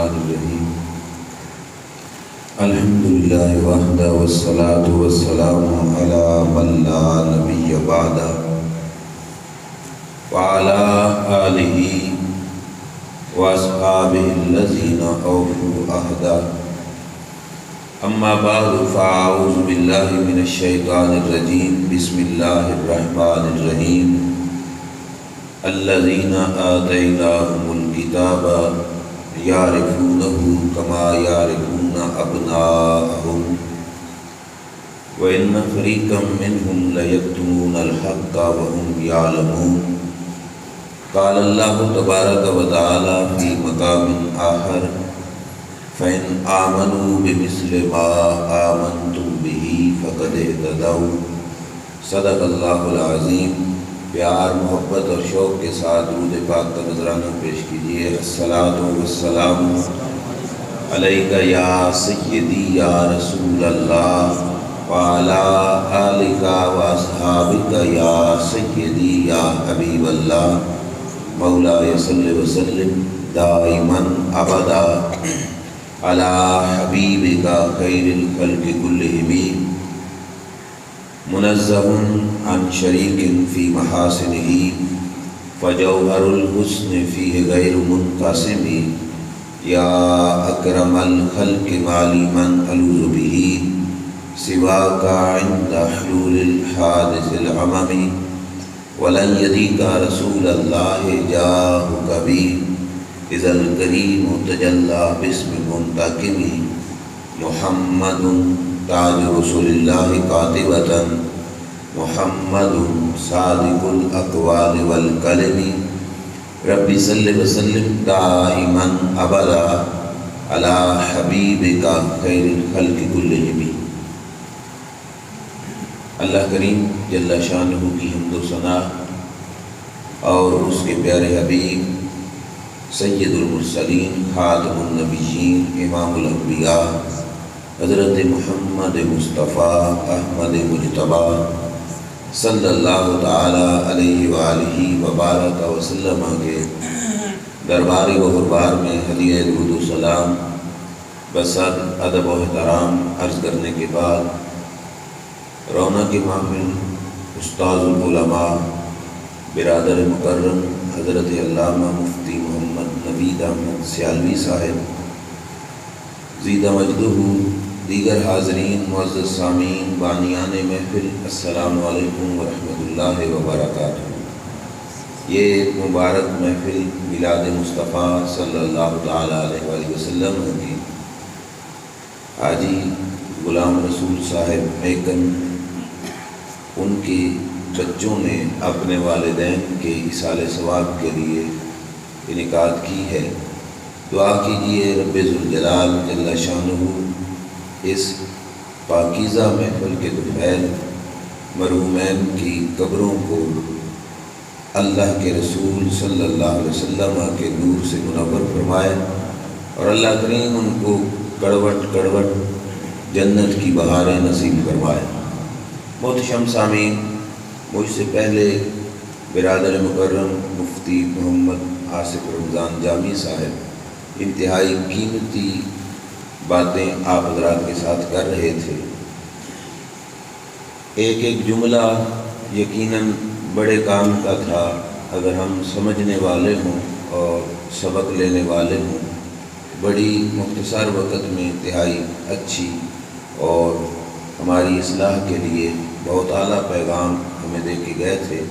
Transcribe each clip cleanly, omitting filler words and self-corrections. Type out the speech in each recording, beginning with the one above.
الرحمن الرحیم الحمدللہ وحدہ والصلاة والسلام علی من لا نبی بعدہ وعلی آلہ واصحابہ الذین اوفوا عہدہ اما بعد فاعوذ باللہ من الشیطان الرجیم بسم اللہ الرحمن الرحیم الذین آتیناہم الکتاب یعرفونہ کما یعرفون ابناءہم وإن فریقا منہم لیکتمون الحق وهم یعلمون قال اللہ تبارک و تعالی فی مقام آخر فإن آمنوا بمثل ما آمنتم به فقد اهتدوا صدق اللہ العظیم۔ پیار محبت اور شوق کے ساتھ درود پاک کا نذرانہ پیش کیجیے۔ الصلاۃ والسلام علیک یا سیدی یا رسول اللہ وعلی آلک واصحابک یا سیدی یا حبیب اللہ مولاي صلی وسلم دائما ابدا علی حبیبک خیر الخلق کلہم منزہ عن شریک فی محاسنہ فجوہر الحسن فیہ غیر منقسم یا اکرم الخلق مالی من الوذ بہ سواک عند حلول الحادث العمم ولن یدیک رسول اللہ جاہک بی اذا الکریم تجلی باسم منتقم محمد تاج رسول اللہ قاطبۃ محمد صادق الاقوال والکلم رب صلی وسلم دائما ابدا علی حبیبک خیر الخلق کلہم۔ اللہ کریم جل شانہ کی حمد و ثنا اور اس کے پیارے حبیب سید المرسلین خاتم النبیین امام الانبیاء حضرت محمد مصطفیٰ احمد مجتبیٰ صلی اللہ تعالی علیہ وآلہ وبارک وسلم کے درباری و غربار میں ہدیہ درود و سلام بصد ادب و احترام عرض کرنے کے بعد رونق محفل استاذ العلماء برادر مکرم حضرت علامہ مفتی محمد نوید احمد سیالوی صاحب زیدہ مجدہ دیگر حاضرین معزز سامعین بانیان محفل السلام علیکم ورحمۃ اللہ وبرکاتہ۔ یہ مبارک محفل میلاد مصطفیٰ صلی اللہ تعالی علیہ وآلہ وسلم کی حاجی غلام رسول صاحب میکن ان کے بچوں نے اپنے والدین کے ایصال ثواب کے لیے انعقاد کی ہے۔ دعا کیجیے رب ذوالجلال جل شانہ اس پاکیزہ محفل کے دوپہر مرحومین کی قبروں کو اللہ کے رسول صلی اللہ علیہ وسلم کے نور سے منور فرمائے اور اللہ کریم ان کو کڑوٹ کڑوٹ جنت کی بہاریں نصیب فرمائے۔ محتشم سامعین، مجھ سے پہلے برادر مکرم مفتی محمد آصف رمضان جامی صاحب انتہائی قیمتی باتیں آپ حضرات کے ساتھ کر رہے تھے۔ ایک ایک جملہ یقیناً بڑے کام کا تھا اگر ہم سمجھنے والے ہوں اور سبق لینے والے ہوں۔ بڑی مختصر وقت میں انتہائی اچھی اور ہماری اصلاح کے لیے بہت اعلیٰ پیغام ہمیں دے کے گئے تھے۔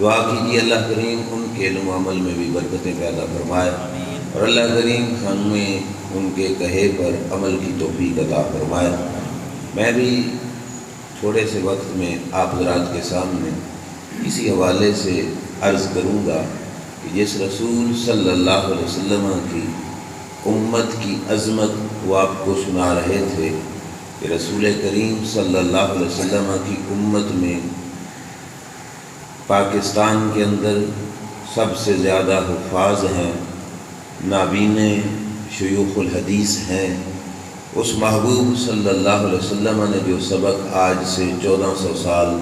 دعا کیجیے اللہ کریم ان کے علم و عمل میں بھی برکتیں پیدا فرمائے اور اللہ کریم ہمیں ان کے کہے پر عمل کی توفیق عطا فرمائے۔ میں بھی تھوڑے سے وقت میں آپ حضرات کے سامنے اسی حوالے سے عرض کروں گا کہ جس رسول صلی اللہ علیہ وسلم کی امت کی عظمت وہ آپ کو سنا رہے تھے کہ رسول کریم صلی اللہ علیہ وسلم کی امت میں پاکستان کے اندر سب سے زیادہ حفاظ ہیں، نابین شیوخ الحدیث ہیں۔ اس محبوب صلی اللہ علیہ وسلم نے جو سبق آج سے 1400 سال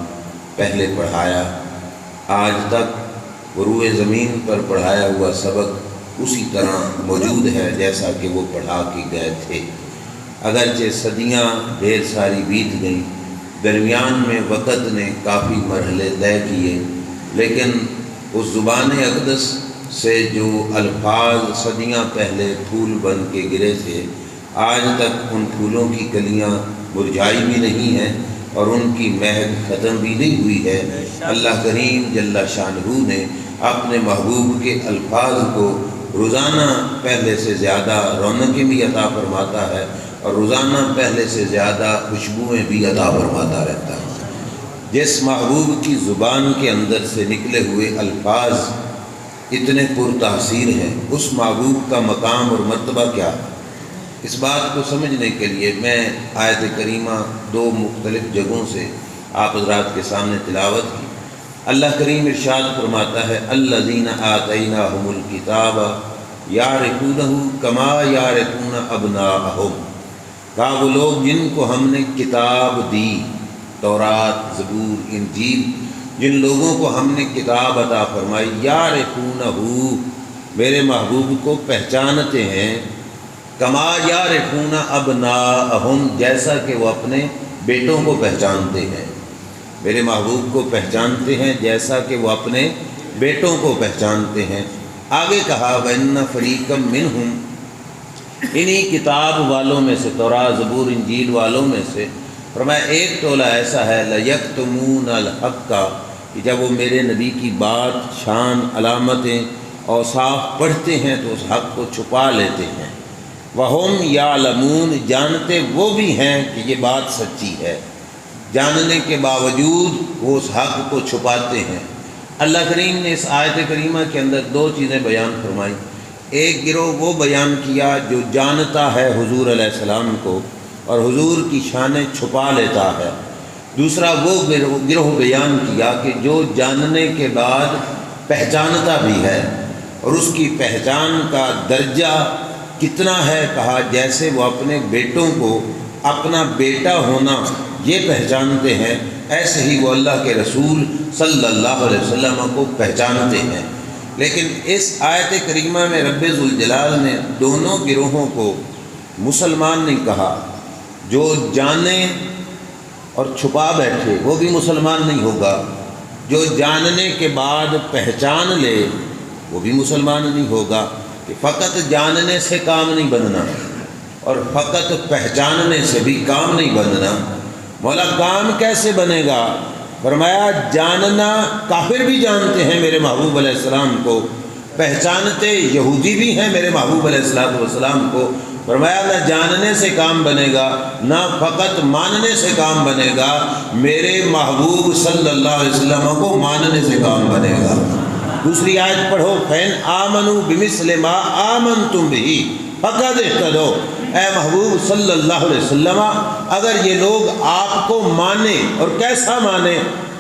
پہلے پڑھایا، آج تک روئے زمین پر پڑھایا ہوا سبق اسی طرح موجود ہے جیسا کہ وہ پڑھا کے گئے تھے۔ اگرچہ صدیاں ڈھیر ساری بیت گئیں، درمیان میں وقت نے کافی مرحلے طے کیے، لیکن اس زبان اقدس سے جو الفاظ صدیاں پہلے پھول بن کے گرے تھے، آج تک ان پھولوں کی کلیاں مرجھائی بھی نہیں ہیں اور ان کی مہک ختم بھی نہیں ہوئی ہے۔ اللہ کریم جل شانہ نے اپنے محبوب کے الفاظ کو روزانہ پہلے سے زیادہ رونقیں بھی عطا فرماتا ہے اور روزانہ پہلے سے زیادہ خوشبوئیں بھی عطا فرماتا رہتا ہے۔ جس محبوب کی زبان کے اندر سے نکلے ہوئے الفاظ اتنے پرتاثیر ہیں، اس محبوب کا مقام اور مرتبہ کیا ہے؟ اس بات کو سمجھنے کے لیے میں آیت کریمہ دو مختلف جگہوں سے آپ حضرات کے سامنے تلاوت کی۔ اللہ کریم ارشاد فرماتا ہے الذین آتیناہم الکتاب یعرفونہ کما یعرفون ابناءہم، کہا وہ لوگ جن کو ہم نے کتاب دی، تورات، زبور، انجیل، جن لوگوں کو ہم نے کتاب عطا فرمائی، یعرفونہ، میرے محبوب کو پہچانتے ہیں، کما یعرفون ابناءہم، جیسا کہ وہ اپنے بیٹوں کو پہچانتے ہیں۔ میرے محبوب کو پہچانتے ہیں جیسا کہ وہ اپنے بیٹوں کو پہچانتے ہیں۔ آگے کہا وَإِنَّ فَرِيقًا مِّنْهُمْ، انہی کتاب والوں میں سے، تورات، زبور، انجیل والوں میں سے فرمایا ایک ٹولہ ایسا ہے لَيَكْتُمُونَ الْحَقَّ، کہ جب وہ میرے نبی کی بات، شان، علامتیں، اوصاف پڑھتے ہیں تو اس حق کو چھپا لیتے ہیں۔ وَهُمْ يَعْلَمُونَ، جانتے وہ بھی ہیں کہ یہ بات سچی ہے، جاننے کے باوجود وہ اس حق کو چھپاتے ہیں۔ اللہ کریم نے اس آیت کریمہ کے اندر دو چیزیں بیان فرمائی۔ ایک گروہ وہ بیان کیا جو جانتا ہے حضور علیہ السلام کو اور حضور کی شانیں چھپا لیتا ہے۔ دوسرا وہ گروہ بیان کیا کہ جو جاننے کے بعد پہچانتا بھی ہے، اور اس کی پہچان کا درجہ کتنا ہے، کہا جیسے وہ اپنے بیٹوں کو اپنا بیٹا ہونا یہ پہچانتے ہیں، ایسے ہی وہ اللہ کے رسول صلی اللہ علیہ وسلم کو پہچانتے ہیں۔ لیکن اس آیت کریمہ میں رب ذوالجلال نے دونوں گروہوں کو مسلمان نہیں کہا۔ جو جانے اور چھپا بیٹھے وہ بھی مسلمان نہیں ہوگا، جو جاننے کے بعد پہچان لے وہ بھی مسلمان نہیں ہوگا۔ کہ فقط جاننے سے کام نہیں بننا اور فقط پہچاننے سے بھی کام نہیں بننا۔ مولا کام کیسے بنے گا؟ فرمایا جاننا، کافر بھی جانتے ہیں میرے محبوب علیہ السلام کو، پہچانتے یہودی بھی ہیں میرے محبوب علیہ السلام کو۔ فرمایا نہ جاننے سے کام بنے گا نہ فقط ماننے سے کام بنے گا، میرے محبوب صلی اللہ علیہ وسلم کو ماننے سے کام بنے گا۔ دوسری آیت پڑھو فَإِنْ آمَنُوا بِمِثْلِ مَا آمَنْتُمْ بِهِ فَقَدِ اهْتَدَوْا، اے محبوب صلی اللہ علیہ وسلم اگر یہ لوگ آپ کو مانیں، اور کیسا مانیں؟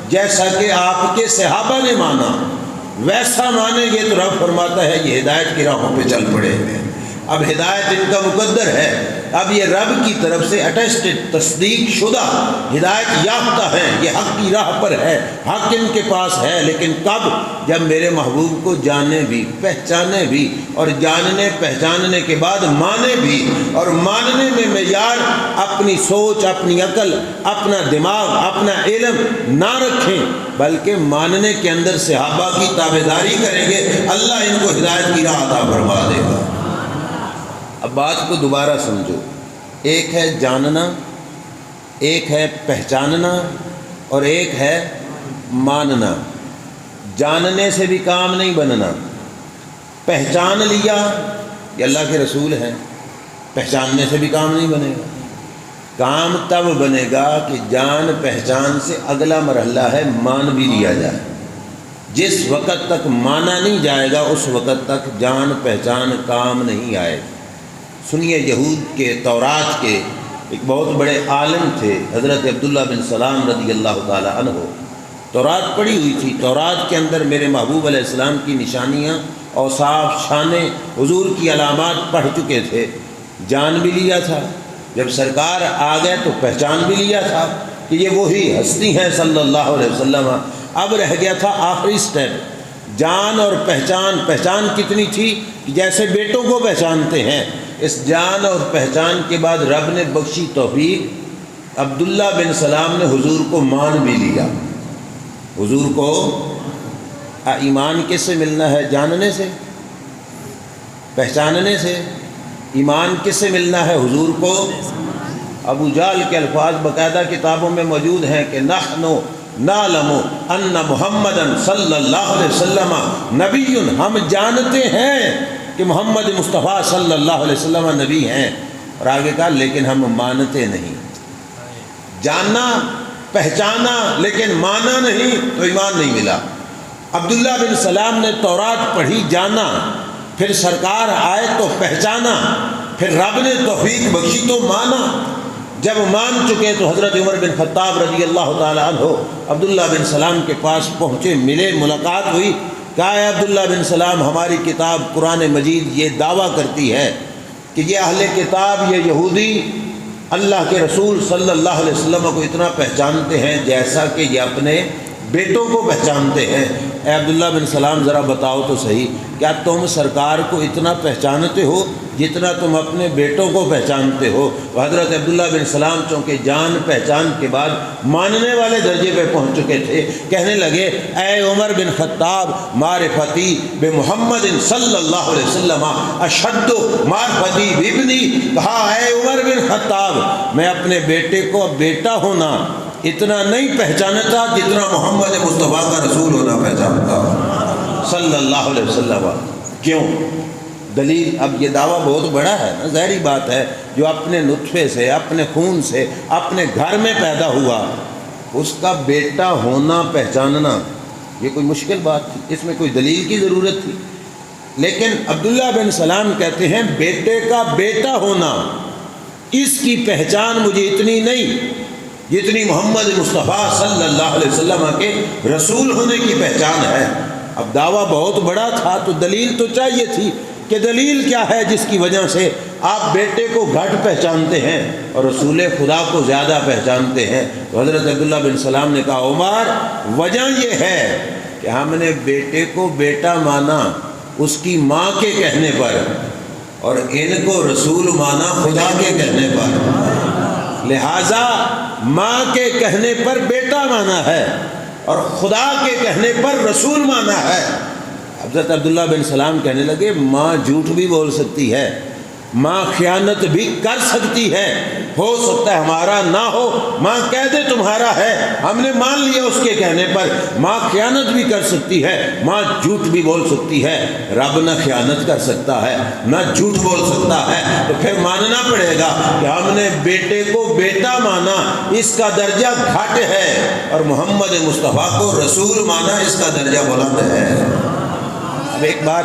جیسا کہ آپ کے صحابہ نے مانا ویسا مانیں گے تو رب فرماتا ہے یہ ہدایت کی راہوں پہ چل پڑے ہیں۔ اب ہدایت ان کا مقدر ہے، اب یہ رب کی طرف سے اٹیسٹڈ، تصدیق شدہ ہدایت یافتہ ہیں، یہ حق کی راہ پر ہے، حق ان کے پاس ہے۔ لیکن کب؟ جب میرے محبوب کو جانے بھی، پہچانے بھی، اور جاننے پہچاننے کے بعد مانے بھی، اور ماننے میں معیار اپنی سوچ، اپنی عقل، اپنا دماغ، اپنا علم نہ رکھیں، بلکہ ماننے کے اندر صحابہ کی تابعداری کریں گے، اللہ ان کو ہدایت کی راہ عطا فرما دے گا۔ اب بات کو دوبارہ سمجھو، ایک ہے جاننا، ایک ہے پہچاننا، اور ایک ہے ماننا۔ جاننے سے بھی کام نہیں بننا، پہچان لیا کہ اللہ کے رسول ہیں، پہچاننے سے بھی کام نہیں بنے گا۔ کام تب بنے گا کہ جان پہچان سے اگلا مرحلہ ہے مان بھی لیا جائے۔ جس وقت تک مانا نہیں جائے گا اس وقت تک جان پہچان کام نہیں آئے گا۔ سنیے، یہود کے تورات کے ایک بہت بڑے عالم تھے حضرت عبداللہ بن سلام رضی اللہ تعالی عنہ، تورات پڑھی ہوئی تھی۔ تورات کے اندر میرے محبوب علیہ السلام کی نشانیاں، اوصاف، شانیں، حضور کی علامات پڑھ چکے تھے، جان بھی لیا تھا۔ جب سرکار آ گئے تو پہچان بھی لیا تھا کہ یہ وہی ہستی ہیں صلی اللہ علیہ وسلم۔ اب رہ گیا تھا آخری سٹیپ، جان اور پہچان کتنی تھی کہ جیسے بیٹوں کو پہچانتے ہیں، اس جان اور پہچان کے بعد رب نے بخشی توفیق، عبداللہ بن سلام نے حضور کو مان بھی لیا۔ حضور کو ایمان کس سے ملنا ہے؟ جاننے سے، پہچاننے سے۔ ایمان کس سے ملنا ہے حضور کو؟ ابو جہل کے الفاظ باقاعدہ کتابوں میں موجود ہیں کہ نحن نعلم ان محمدا صلی اللہ علیہ وسلم نبی، ہم جانتے ہیں کہ محمد مصطفیٰ صلی اللہ علیہ وسلم نبی ہیں، اور آگے کہا لیکن ہم مانتے نہیں۔ جاننا پہچانا لیکن مانا نہیں تو ایمان نہیں ملا۔ عبداللہ بن سلام نے تورات پڑھی، جانا، پھر سرکار آئے تو پہچانا، پھر رب نے توفیق بخشی تو مانا۔ جب مان چکے تو حضرت عمر بن خطاب رضی اللہ تعالیٰ عنہ عبداللہ بن سلام کے پاس پہنچے، ملے، ملاقات ہوئی، کہا اے عبداللہ بن سلام، ہماری کتاب قرآن مجید یہ دعویٰ کرتی ہے کہ یہ اہل کتاب، یہ یہودی اللہ کے رسول صلی اللہ علیہ وسلم کو اتنا پہچانتے ہیں جیسا کہ یہ اپنے بیٹوں کو پہچانتے ہیں۔ اے عبداللہ بن سلام ذرا بتاؤ تو صحیح، کیا تم سرکار کو اتنا پہچانتے ہو جتنا تم اپنے بیٹوں کو پہچانتے ہو؟ حضرت عبداللہ بن سلام چونکہ جان پہچان کے بعد ماننے والے درجے پہ پہنچ چکے تھے، کہنے لگے اے عمر بن خطاب، معرفتی بے محمد صلی اللہ علیہ وسلم اشد معرفتی بابنی، کہا اے عمر بن خطاب، میں اپنے بیٹے کو بیٹا ہونا اتنا نہیں پہچانتا جتنا محمد مصطفیٰ کا رسول ہونا پہچانتا صلی اللہ علیہ وسلم۔ کیوں؟ دلیل، اب یہ دعویٰ بہت بڑا ہے نا، ظاہری بات ہے، جو اپنے نطفے سے، اپنے خون سے، اپنے گھر میں پیدا ہوا، اس کا بیٹا ہونا پہچاننا یہ کوئی مشکل بات تھی؟ اس میں کوئی دلیل کی ضرورت تھی؟ لیکن عبداللہ بن سلام کہتے ہیں بیٹے کا بیٹا ہونا، اس کی پہچان مجھے اتنی نہیں جتنی محمد مصطفیٰ صلی اللہ علیہ وسلم کے رسول ہونے کی پہچان ہے۔ اب دعویٰ بہت بڑا تھا تو دلیل تو چاہیے تھی کہ دلیل کیا ہے جس کی وجہ سے آپ بیٹے کو گھٹ پہچانتے ہیں اور رسول خدا کو زیادہ پہچانتے ہیں؟ تو حضرت عبداللہ بن سلام نے کہا عمر، وجہ یہ ہے کہ ہم نے بیٹے کو بیٹا مانا اس کی ماں کے کہنے پر، اور ان کو رسول مانا خدا کے کہنے پر، لہٰذا ماں کے کہنے پر بیٹا مانا ہے اور خدا کے کہنے پر رسول مانا ہے۔ حضرت عبداللہ بن سلام کہنے لگے ماں جھوٹ بھی بول سکتی ہے، ماں خیانت بھی کر سکتی ہے، ہو سکتا ہے ہمارا نہ ہو، ماں کہہ دے تمہارا ہے، ہم نے مان لیا اس کے کہنے پر۔ ماں خیانت بھی کر سکتی ہے، ماں جھوٹ بھی بول سکتی ہے، رب نہ خیانت کر سکتا ہے نہ جھوٹ بول سکتا ہے، تو پھر ماننا پڑے گا کہ ہم نے بیٹے کو بیٹا مانا، اس کا درجہ گھٹ ہے، اور محمد مصطفیٰ کو رسول مانا، اس کا درجہ بلند ہے۔ اب ایک بات،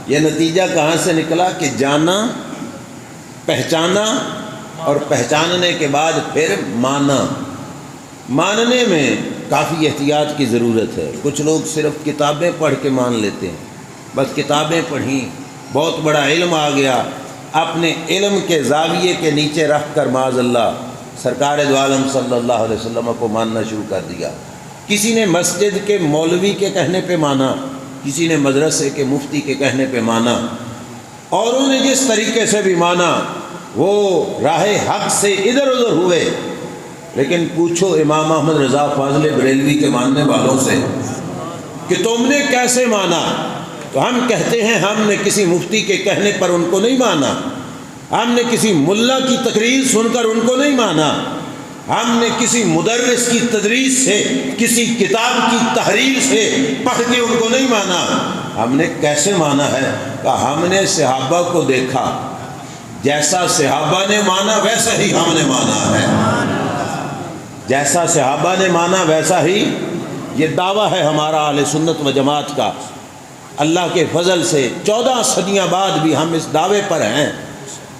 یہ نتیجہ کہاں سے نکلا کہ جانا، پہچانا، اور پہچاننے کے بعد پھر مانا۔ ماننے میں کافی احتیاط کی ضرورت ہے۔ کچھ لوگ صرف کتابیں پڑھ کے مان لیتے ہیں، بس کتابیں پڑھیں، بہت بڑا علم آ گیا، اپنے علم کے زاویے کے نیچے رکھ کر معاذ اللہ سرکار دو عالم صلی اللہ علیہ وسلم کو ماننا شروع کر دیا۔ کسی نے مسجد کے مولوی کے کہنے پہ مانا، کسی نے مدرسے کے مفتی کے کہنے پہ مانا، اوروں نے جس طریقے سے بھی مانا وہ راہ حق سے ادھر ادھر ہوئے۔ لیکن پوچھو امام احمد رضا فاضل بریلوی کے ماننے والوں سے کہ تم نے کیسے مانا، تو ہم کہتے ہیں ہم نے کسی مفتی کے کہنے پر ان کو نہیں مانا، ہم نے کسی ملا کی تقریر سن کر ان کو نہیں مانا، ہم نے کسی مدرس کی تدریس سے، کسی کتاب کی تحریر سے پڑھ کے ان کو نہیں مانا۔ ہم نے کیسے مانا ہے کہ ہم نے صحابہ کو دیکھا، جیسا صحابہ نے مانا ویسا ہی ہم نے مانا ہے، جیسا صحابہ نے مانا ویسا ہی۔ یہ دعویٰ ہے ہمارا اہل سنت و جماعت کا۔ اللہ کے فضل سے 14 صدیاں بعد بھی ہم اس دعوے پر ہیں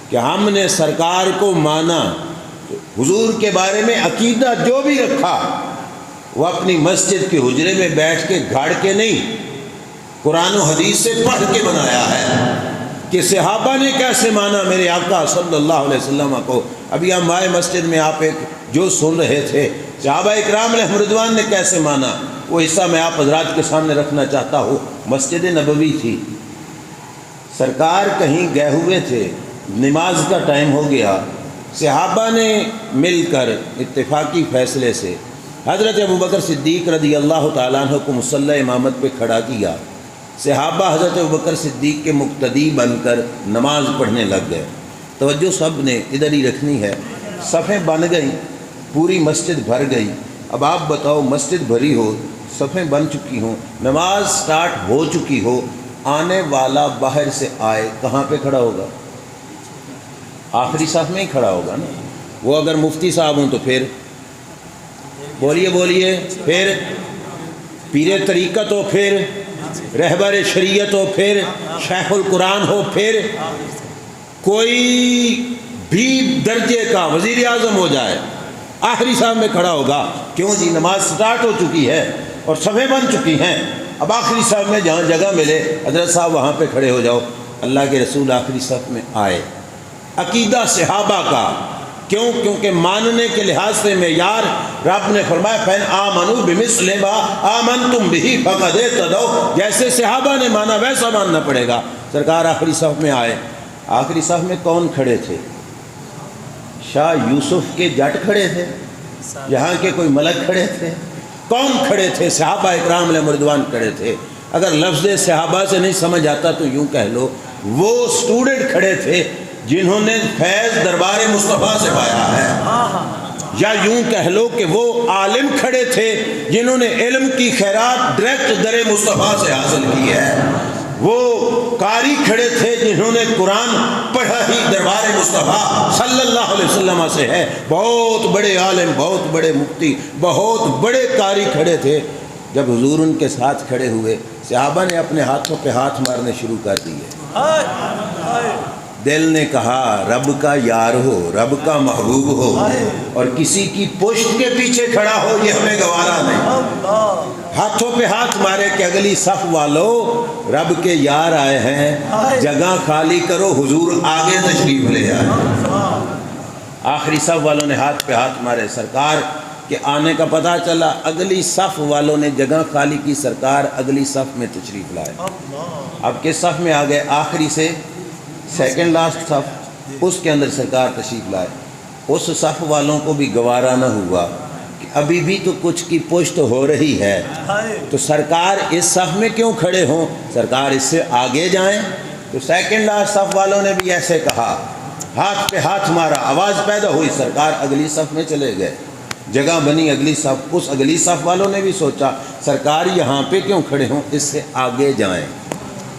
کہ ہم نے سرکار کو مانا، حضور کے بارے میں عقیدہ جو بھی رکھا وہ اپنی مسجد کے حجرے میں بیٹھ کے گھاڑ کے نہیں، قرآن و حدیث سے پڑھ کے بنایا ہے۔ کہ صحابہ نے کیسے مانا میرے آقا صلی اللہ علیہ وسلم کو۔ ابھی ہم آئے مسجد میں، آپ ایک جو سن رہے تھے صحابہ اکرام علیہم رضوان نے کیسے مانا، وہ حصہ میں آپ حضرات کے سامنے رکھنا چاہتا ہوں۔ مسجد نبوی تھی، سرکار کہیں گئے ہوئے تھے، نماز کا ٹائم ہو گیا، صحابہ نے مل کر اتفاقی فیصلے سے حضرت ابوبکر صدیق رضی اللہ تعالیٰ عنہ کو مصلی امامت پہ کھڑا کیا۔ صحابہ حضرت ابوبکر صدیق کے مقتدی بن کر نماز پڑھنے لگ گئے۔ توجہ سب نے ادھر ہی رکھنی ہے، صفیں بن گئیں، پوری مسجد بھر گئی۔ اب آپ بتاؤ، مسجد بھری ہو، صفیں بن چکی ہوں، نماز سٹارٹ ہو چکی ہو، آنے والا باہر سے آئے کہاں پہ کھڑا ہوگا؟ آخری صف میں ہی کھڑا ہوگا نا۔ وہ اگر مفتی صاحب ہوں تو پھر بولیے پھر پیر طریقت ہو، پھر رہبر شریعت ہو، پھر شیخ القرآن ہو، پھر کوئی بھی درجے کا وزیر اعظم ہو جائے، آخری صاحب میں کھڑا ہوگا۔ کیوں جی؟ نماز سٹارٹ ہو چکی ہے اور صفیں بن چکی ہیں، اب آخری صف میں جہاں جگہ ملے حضرت صاحب وہاں پہ کھڑے ہو جاؤ۔ اللہ کے رسول آخری صف میں آئے۔ عقیدہ صحابہ کا کیوں؟ کیونکہ ماننے کے لحاظ سے معیار رب نے فرمایا فَإِنْ آمَنُوا بِمِثْلِ مَا آمَنْتُمْ بِهِ فَقَدْ اهْتَدَوْا، جیسے صحابہ نے مانا ویسا ماننا پڑے گا۔ سرکار آخری صف میں آئے۔ آخری صف میں کون کھڑے تھے؟ شاہ یوسف کے جٹ کھڑے تھے؟ یہاں کے کوئی ملک کھڑے تھے؟ کون کھڑے تھے؟ صحابہ اکرام علیہم رضوان کھڑے تھے۔ اگر لفظ صحابہ سے نہیں سمجھ آتا تو یوں کہہ لو، وہ اسٹوڈنٹ کھڑے تھے جنہوں نے فیض دربار مصطفیٰ سے پایا ہے، یا یوں کہہ لو کہ وہ عالم کھڑے تھے جنہوں نے علم کی خیرات ڈائریکٹ در مصطفیٰ سے حاصل کی ہے، وہ قاری کھڑے تھے جنہوں نے قرآن پڑھا ہی دربار مصطفیٰ صلی اللہ علیہ وسلم سے ہے۔ بہت بڑے عالم، بہت بڑے مفتی، بہت بڑے قاری کھڑے تھے۔ جب حضور ان کے ساتھ کھڑے ہوئے، صحابہ نے اپنے ہاتھوں پہ ہاتھ مارنے شروع کر دیے۔ دل نے کہا رب کا یار ہو، رب کا محبوب ہو، اور کسی کی پشت کے پیچھے کھڑا ہو، یہ ہمیں گوارا نہیں۔ ہاتھوں پہ ہاتھ مارے کہ اگلی صف والو رب کے یار آئے ہیں، جگہ خالی کرو، حضور آگے تشریف لے آئے۔ آخری صف والوں نے ہاتھ پہ ہاتھ مارے، سرکار کے آنے کا پتہ چلا، اگلی صف والوں نے جگہ خالی کی، سرکار اگلی صف میں تشریف لائے۔ اب کس صف میں آ گئے؟ آخری سے سیکنڈ لاسٹ صف، اس کے اندر سرکار تشریف لائے۔ اس صف والوں کو بھی گوارا نہ ہوا کہ ابھی بھی تو کچھ کی پشت ہو رہی ہے، تو سرکار اس صف میں کیوں کھڑے ہوں، سرکار اس سے آگے جائیں۔ تو سیکنڈ لاسٹ صف والوں نے بھی ایسے کہا، ہاتھ پہ ہاتھ مارا، آواز پیدا ہوئی، سرکار اگلی صف میں چلے گئے، جگہ بنی اگلی صف۔ اس اگلی صف والوں نے بھی سوچا سرکار یہاں پہ کیوں کھڑے ہوں، اس سے آگے جائیں۔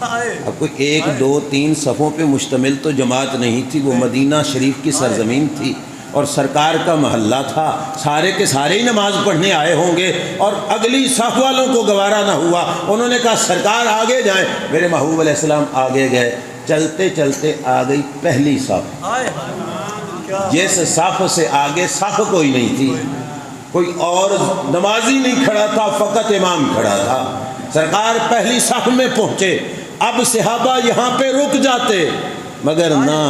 اب کوئی 1 2 3 صفوں پہ مشتمل تو جماعت نہیں تھی، وہ مدینہ شریف کی سرزمین تھی اور سرکار کا محلہ تھا، سارے کے سارے ہی نماز پڑھنے آئے ہوں گے، اور اگلی صف والوں کو گوارا نہ ہوا، انہوں نے کہا سرکار آگے جائیں۔ میرے محبوب علیہ السلام آگے گئے، چلتے چلتے آ گئی پہلی صف۔ جس صف سے آگے صف کوئی نہیں تھی، کوئی اور نمازی نہیں کھڑا تھا، فقط امام کھڑا تھا۔ سرکار پہلی صف میں پہنچے، اب صحابہ یہاں پہ رک جاتے، مگر نہ،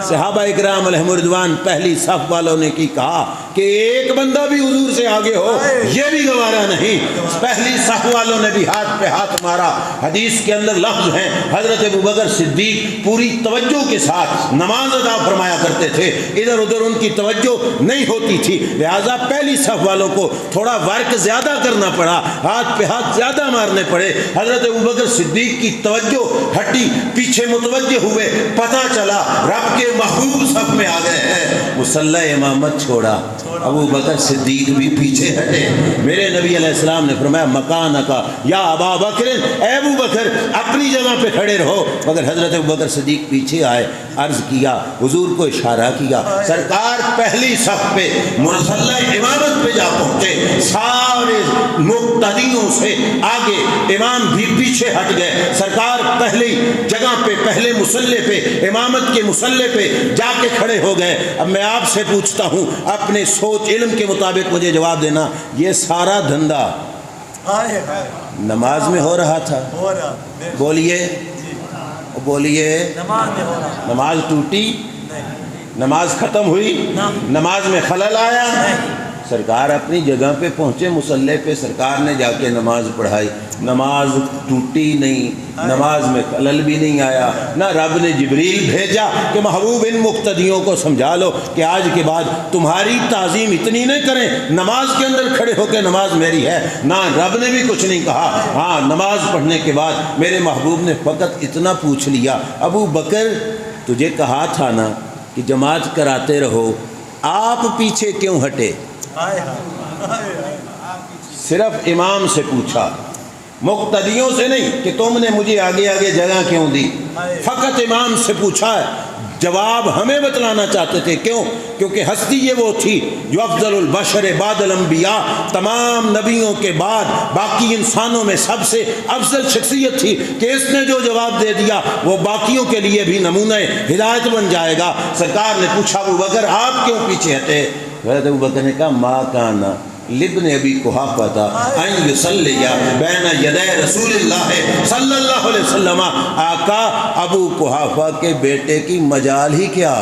صحابہ اکرام علیہم رضوان پہلی صف والوں نے کی کہا کہ ایک بندہ بھی حضور سے آگے ہو، یہ بھی گوارا نہیں۔ پہلی صف والوں نے بھی ہاتھ پہ ہاتھ مارا۔ حدیث کے اندر لفظ ہیں، حضرت ابوبکر صدیق پوری توجہ کے ساتھ نماز ادا فرمایا کرتے تھے، ادھر ادھر ان کی توجہ نہیں ہوتی تھی، لہٰذا پہلی صف والوں کو تھوڑا ورک زیادہ کرنا پڑا، ہاتھ پہ ہاتھ زیادہ مارنے پڑے۔ حضرت ابوبکر صدیق کی توجہ ہٹی، پیچھے متوجہ ہوئے، پتہ چلا رب کے محبوب صف میں آ گئے ہیں، مصلی امامت چھوڑا، ابو بکر صدیق بھی پیچھے ہٹے۔ میرے نبی علیہ السلام نے فرمایا مکانکا یا ابا بکر، اے ابو بکر اپنی جگہ پہ کھڑے رہو، مگر حضرت ابو بکر صدیق پیچھے آئے، عرض کیا، حضور کو اشارہ کیا، سرکار پہلی صف پہ مصلی امامت پہ جا پہنچے، سارے مقتدیوں سے آگے، امام بھی پیچھے ہٹ گئے، سرکار پہلی جگہ پہ، پہلے مصلی پہ، امامت کے مصلی پہ جا کے کھڑے ہو گئے۔ اب میں آپ سے پوچھتا ہوں، اپنے سوچ علم کے مطابق مجھے جواب دینا، یہ سارا دھندا نماز میں ہو رہا تھا؟ بولیے، بولیے نماز میں ہو رہا نماز ٹوٹی، نہیں نماز ختم ہوئی، نماز میں خلل آیا؟ نہیں۔ سرکار اپنی جگہ پہ پہنچے مصلی پہ، سرکار نے جا کے نماز پڑھائی، نماز ٹوٹی نہیں، نماز میں خلل بھی نہیں آیا۔ نہ رب نے جبریل بھیجا کہ محبوب ان مقتدیوں کو سمجھا لو کہ آج کے بعد تمہاری تعظیم اتنی نہیں کریں، نماز کے اندر کھڑے ہو کے نماز میری ہے۔ نہ رب نے بھی کچھ نہیں کہا۔ ہاں، نماز پڑھنے کے بعد میرے محبوب نے فقط اتنا پوچھ لیا، ابو بکر تجھے کہا تھا نا کہ جماعت کراتے رہو، آپ پیچھے کیوں ہٹے؟ صرف امام سے پوچھا، مقتدیوں سے نہیں کہ تم نے مجھے آگے آگے جگہ کیوں دی، فقط امام سے پوچھا ہے۔ جواب ہمیں بتلانا چاہتے تھے، کیوں؟ کیونکہ ہستی یہ وہ تھی جو افضل البشر بعد الانبیاء، تمام نبیوں کے بعد باقی انسانوں میں سب سے افضل شخصیت تھی کہ اس نے جو جواب دے دیا وہ باقیوں کے لیے بھی نمونہ ہدایت بن جائے گا۔ سرکار نے پوچھا ابو بکر آپ کیوں پیچھے ہٹے؟ حضرت ابو بکر نے کہا ما کانا لابن ابی قحافہ ان یصلی بین یدی رسول اللہ صلی اللہ علیہ وسلم، آقا ابو قحافہ کے بیٹے کی مجال ہی کیا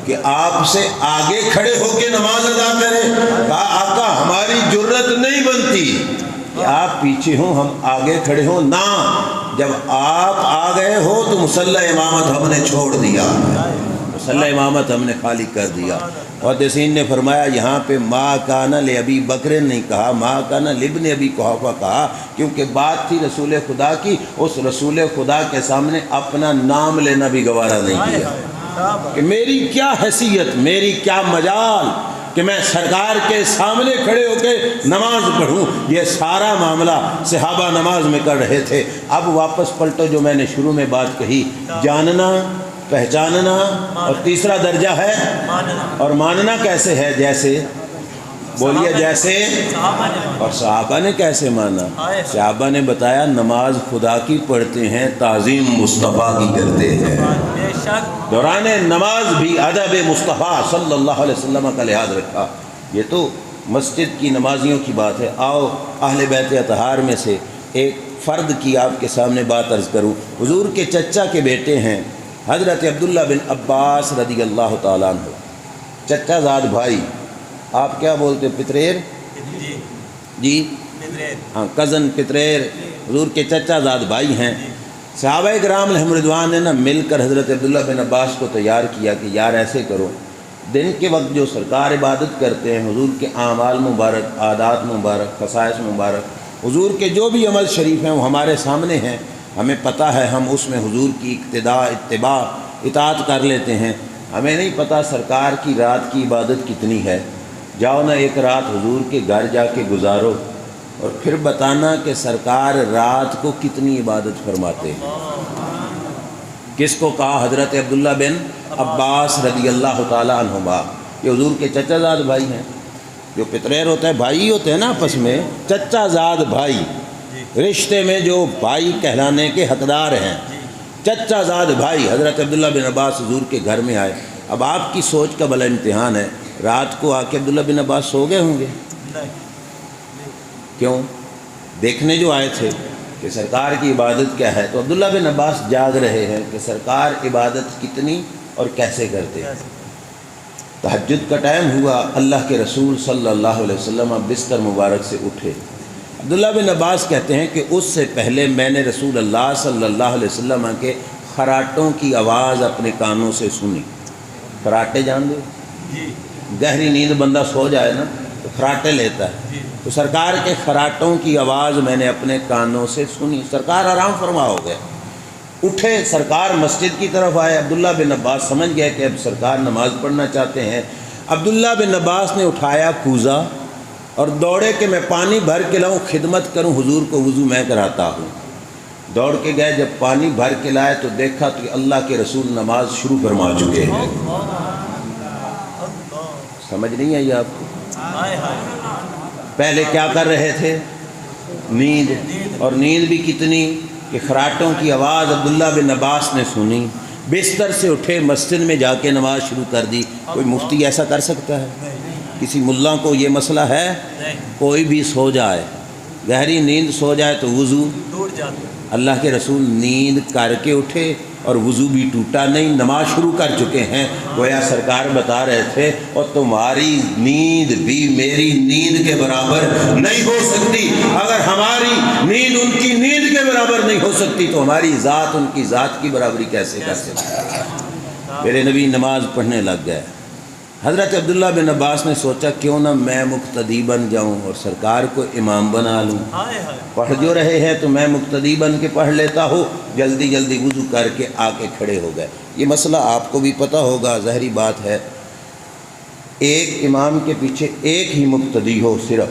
کہ آپ سے آگے کھڑے ہو کے نماز ادا کرے۔ کہا آقا ہماری جرت نہیں بنتی کہ آپ پیچھے ہوں ہم آگے کھڑے ہوں، نہ جب آپ آ گئے ہو تو مصلی امامت ہم نے چھوڑ دیا، مصلی امامت ہم نے خالی کر دیا۔ محدثین نے فرمایا یہاں پہ ما کانا لابی بکر نہیں کہا، ما کانا لابن ابی قحافہ کہا، کیونکہ بات تھی رسول خدا کی، اس رسول خدا کے سامنے اپنا نام لینا بھی گوارا نہیں کیا کہ میری کیا حیثیت، میری کیا مجال کہ میں سرکار کے سامنے کھڑے ہو کے نماز پڑھوں۔ یہ سارا معاملہ صحابہ نماز میں کر رہے تھے۔ اب واپس پلٹو جو میں نے شروع میں بات کہی، جاننا، پہچاننا، اور تیسرا درجہ ہے اور ماننا کیسے ہے؟ جیسے بولیے جیسے، اور صحابہ نے کیسے مانا؟ صحابہ نے بتایا نماز خدا کی پڑھتے ہیں، تعظیم مصطفیٰ کی کرتے ہیں، دوران نماز بھی ادب مصطفیٰ صلی اللہ علیہ وسلم کا لحاظ رکھا۔ یہ تو مسجد کی نمازیوں کی بات ہے۔ آؤ اہل بیت اطہار میں سے ایک فرد کی آپ کے سامنے بات عرض کروں۔ حضور کے چچا کے بیٹے ہیں حضرت عبداللہ بن عباس رضی اللہ تعالیٰ عنہ، چچا زاد بھائی، آپ کیا بولتے پتریر؟ جی ہاں، کزن پتریر، حضور کے چچا زاد بھائی ہیں۔ صحابہ کرام علیہم رضوان نے مل کر حضرت عبداللہ بن عباس کو تیار کیا کہ یار ایسے کرو، دن کے وقت جو سرکار عبادت کرتے ہیں، حضور کے اعمال مبارک، عادات مبارک، خصائص مبارک، حضور کے جو بھی عمل شریف ہیں وہ ہمارے سامنے ہیں، ہمیں پتہ ہے، ہم اس میں حضور کی اقتداء، اتباع، اطاعت کر لیتے ہیں۔ ہمیں نہیں پتہ سرکار کی رات کی عبادت کتنی ہے، جاؤ نا ایک رات حضور کے گھر جا کے گزارو اور پھر بتانا کہ سرکار رات کو کتنی عبادت فرماتے ہیں۔ کس کو کہا؟ حضرت عبداللہ بن عباس رضی اللہ تعالیٰ عنہما، یہ حضور کے چچا زاد بھائی ہیں۔ جو پتریر ہوتا ہے بھائی ہوتے ہیں نا آپس میں، چچا زاد بھائی رشتے میں جو بھائی کہلانے کے حقدار ہیں، چچا زاد بھائی حضرت عبداللہ بن عباس حضور کے گھر میں آئے۔ اب آپ کی سوچ کا بڑا امتحان ہے، رات کو آ کے عبداللہ بن عباس سو گئے ہوں گے؟ کیوں؟ دیکھنے جو آئے تھے کہ سرکار کی عبادت کیا ہے، تو عبداللہ بن عباس جاگ رہے ہیں کہ سرکار عبادت کتنی اور کیسے کرتے ہیں۔ تہجد کا ٹائم ہوا، اللہ کے رسول صلی اللہ علیہ وسلم بستر مبارک سے اٹھے۔ عبداللہ بن عباس کہتے ہیں کہ اس سے پہلے میں نے رسول اللہ صلی اللہ علیہ وسلم کے خراٹوں کی آواز اپنے کانوں سے سنی۔ خراٹے جان دو؟ گہری نیند بندہ سو جائے نا تو خراٹے لیتا ہے، تو سرکار کے خراٹوں کی آواز میں نے اپنے کانوں سے سنی۔ سرکار آرام فرما ہو گئے، اٹھے، سرکار مسجد کی طرف آئے۔ عبداللہ بن عباس سمجھ گئے کہ اب سرکار نماز پڑھنا چاہتے ہیں۔ عبداللہ بن عباس نے اٹھایا کوزہ اور دوڑے کہ میں پانی بھر کے لاؤں، خدمت کروں، حضور کو وضو میں کراتا ہوں۔ دوڑ کے گئے، جب پانی بھر کے لائے تو دیکھا کہ اللہ کے رسول نماز شروع فرما چکے ہیں۔ سمجھ نہیں آئی آپ کو؟ پہلے کیا کر رہے تھے؟ نیند، اور نیند بھی کتنی کہ خراٹوں کی آواز عبداللہ بن عباس نے سنی، بستر سے اٹھے، مسجد میں جا کے نماز شروع کر دی۔ کوئی مفتی ایسا کر سکتا ہے؟ کسی ملا کو یہ مسئلہ ہے؟ کوئی بھی سو جائے، گہری نیند سو جائے تو وضو ٹوٹ جاتے. اللہ کے رسول نیند کر کے اٹھے اور وضو بھی ٹوٹا نہیں، نماز شروع کر چکے ہیں. گویا سرکار بتا رہے تھے اور تمہاری نیند بھی میری نیند کے برابر نہیں ہو سکتی. اگر ہماری نیند ان کی نیند کے برابر نہیں ہو سکتی تو ہماری ذات ان کی ذات کی برابری کیسے کر سکتی؟ میرے نبی نماز پڑھنے لگ گئے. حضرت عبداللہ بن عباس نے سوچا کیوں نہ میں مقتدی بن جاؤں اور سرکار کو امام بنا لوں. ہائے ہائے. پڑھ جو رہے ہیں تو میں مقتدی بن کے پڑھ لیتا ہوں. جلدی جلدی وضو کر کے آ کے کھڑے ہو گئے. یہ مسئلہ آپ کو بھی پتہ ہوگا، ظاہری بات ہے. ایک امام کے پیچھے ایک ہی مقتدی ہو، صرف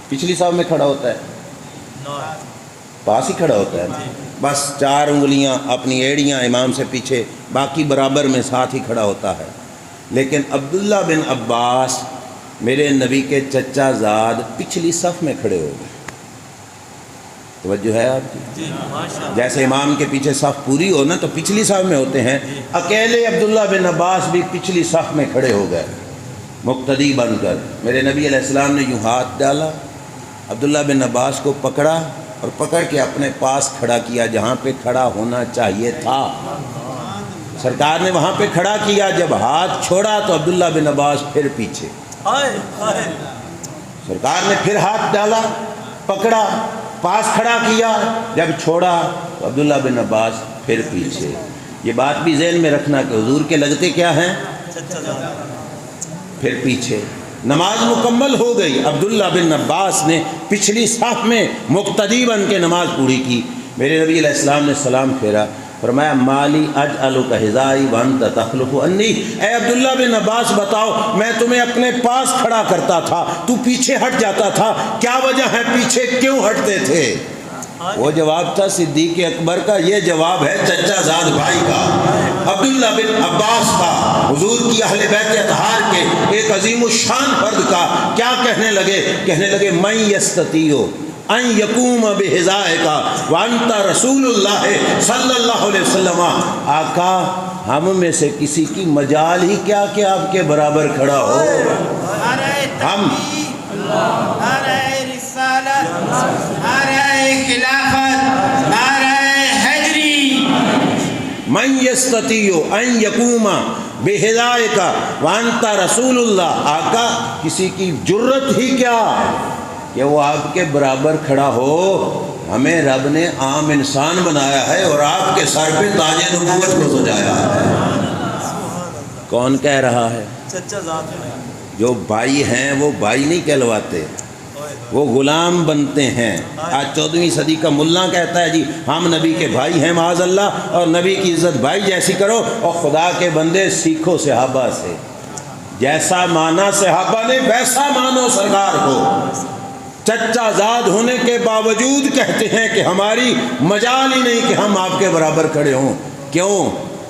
پچھلی صف میں کھڑا ہوتا ہے، پاس ہی کھڑا ہوتا ہے، بس 4 انگلیاں اپنی ایڑیاں امام سے پیچھے، باقی برابر میں ساتھ ہی کھڑا ہوتا ہے. لیکن عبداللہ بن عباس میرے نبی کے چچا زاد پچھلی صف میں کھڑے ہو گئے. توجہ ہے آپ کی؟ جی ماشاء اللہ. جیسے امام کے پیچھے صف پوری ہو نا تو پچھلی صف میں ہوتے ہیں، اکیلے عبداللہ بن عباس بھی پچھلی صف میں کھڑے ہو گئے مقتدی بن کر. میرے نبی علیہ السلام نے یوں ہاتھ ڈالا، عبداللہ بن عباس کو پکڑا اور پکڑ کے اپنے پاس کھڑا کیا جہاں پہ کھڑا ہونا چاہیے تھا. سرکار نے وہاں پہ کھڑا کیا. جب ہاتھ چھوڑا تو عبداللہ بن عباس پھر پیچھے. ہائے ہائے. سرکار نے پھر ہاتھ ڈالا، پکڑا، پاس کھڑا کیا. جب چھوڑا تو عبداللہ بن عباس پھر پیچھے. یہ بات بھی ذہن میں رکھنا کہ حضور کے لگتے کیا ہیں؟ چچا زادہ. پھر پیچھے. نماز مکمل ہو گئی. عبداللہ بن عباس نے پچھلی صف میں مقتدی بن کے نماز پوری کی. میرے نبی علیہ السلام نے سلام پھیرا، فرمایا مالی اجعلک حذائی وانت تخلف انی. اے عبداللہ بن عباس بتاؤ، میں تمہیں اپنے پاس کھڑا کرتا تھا، تو پیچھے ہٹ جاتا تھا، کیا وجہ ہے؟ پیچھے کیوں ہٹتے تھے؟ وہ جواب تھا صدیق اکبر کا، یہ جواب ہے چچا زاد بھائی کا، عبداللہ بن عباس کا، حضور کی اہل بیت اطہار کے ایک عظیم الشان فرد کا. کیا کہنے لگے من یستطیع ان یقوم بحذائک وانت رسول اللہ صلی اللہ علیہ وسلم. آقا ہم میں سے کسی کی مجال ہی کیا کہ آپ کے برابر کھڑا ہو. ہم نعرہ رسالت، نعرہ خلافت، نعرہ حیدری. من یستطیع ان یقوم بحذائک وانت رسول اللہ. آقا کسی کی جرت ہی کیا کہ وہ آپ کے برابر کھڑا ہو. ہمیں رب نے عام انسان بنایا ہے اور آپ کے سر پہ تاج نبوت کو سجایا ہے. کون کہہ رہا ہے؟ چچا زادہ. جو بھائی ہیں وہ بھائی نہیں کہلواتے، وہ غلام بنتے ہیں. آج 14ویں صدی کا ملا کہتا ہے جی ہم نبی کے بھائی ہیں معاذ اللہ، اور نبی کی عزت بھائی جیسی کرو. اور خدا کے بندے سیکھو صحابہ سے، جیسا مانا صحابہ نے ویسا مانو سرکار کو. چچا زاد ہونے کے باوجود کہتے ہیں کہ ہماری مجال ہی نہیں کہ ہم آپ کے برابر کھڑے ہوں. کیوں؟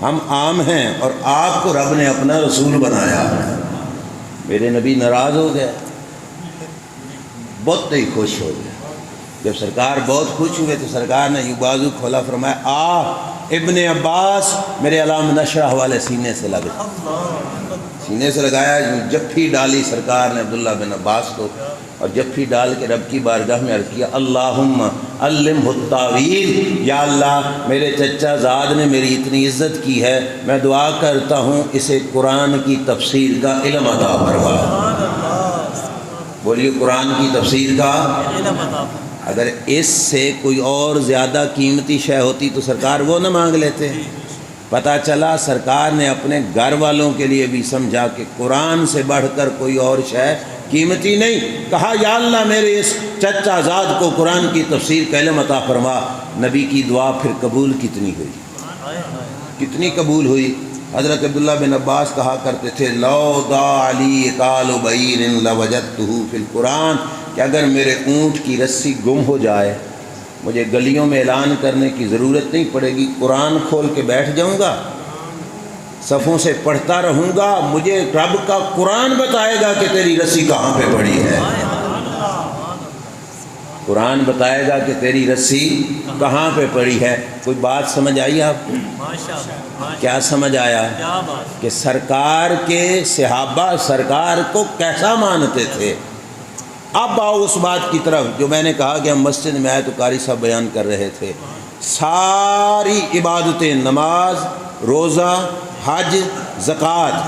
ہم عام ہیں اور آپ کو رب نے اپنا رسول بنایا. میرے نبی ناراض ہو گئے، بہت ہی خوش ہو گئے. جب سرکار بہت خوش ہوئے تو سرکار نے یوں بازو کھولا، فرمایا ابن عباس میرے علام نشرح والے سینے سے لگا. سینے سے لگایا، جفی ڈالی سرکار نے عبداللہ بن عباس کو، اور جفی ڈال کے رب کی بارگاہ میں عرض کیا اللہم علمہ التاویل. یا اللہ میرے چچا زاد نے میری اتنی عزت کی ہے، میں دعا کرتا ہوں اسے قرآن کی تفسیر کا علم عطا فرما. بولیے قرآن کی تفسیر کا علم عطا. اگر اس سے کوئی اور زیادہ قیمتی شے ہوتی تو سرکار وہ نہ مانگ لیتے. پتہ چلا سرکار نے اپنے گھر والوں کے لیے بھی سمجھا کہ قرآن سے بڑھ کر کوئی اور شے قیمتی نہیں. کہا یا اللہ میرے اس چچا زاد کو قرآن کی تفسیر کا علم عطا فرما. نبی کی دعا پھر قبول کتنی ہوئی، کتنی قبول ہوئی. حضرت عبداللہ بن عباس کہا کرتے تھے لو دا علی کال بعیر لوجدتہ فی القرآن، کہ اگر میرے اونٹ کی رسی گم ہو جائے مجھے گلیوں میں اعلان کرنے کی ضرورت نہیں پڑے گی، قرآن کھول کے بیٹھ جاؤں گا، صفوں سے پڑھتا رہوں گا، مجھے رب کا قرآن بتائے گا کہ تیری رسی کہاں پہ پڑی ہے. قرآن بتائے گا کہ تیری رسی کہاں پہ پڑی ہے. کوئی بات سمجھ آئی آپ کو؟ کیا سمجھ آیا؟ کہ سرکار کے صحابہ سرکار کو کیسا مانتے تھے. اب آؤ اس بات کی طرف جو میں نے کہا کہ ہم مسجد میں آئے تو قاری صاحب بیان کر رہے تھے. ساری عبادتیں، نماز، روزہ، حج، زکوٰۃ،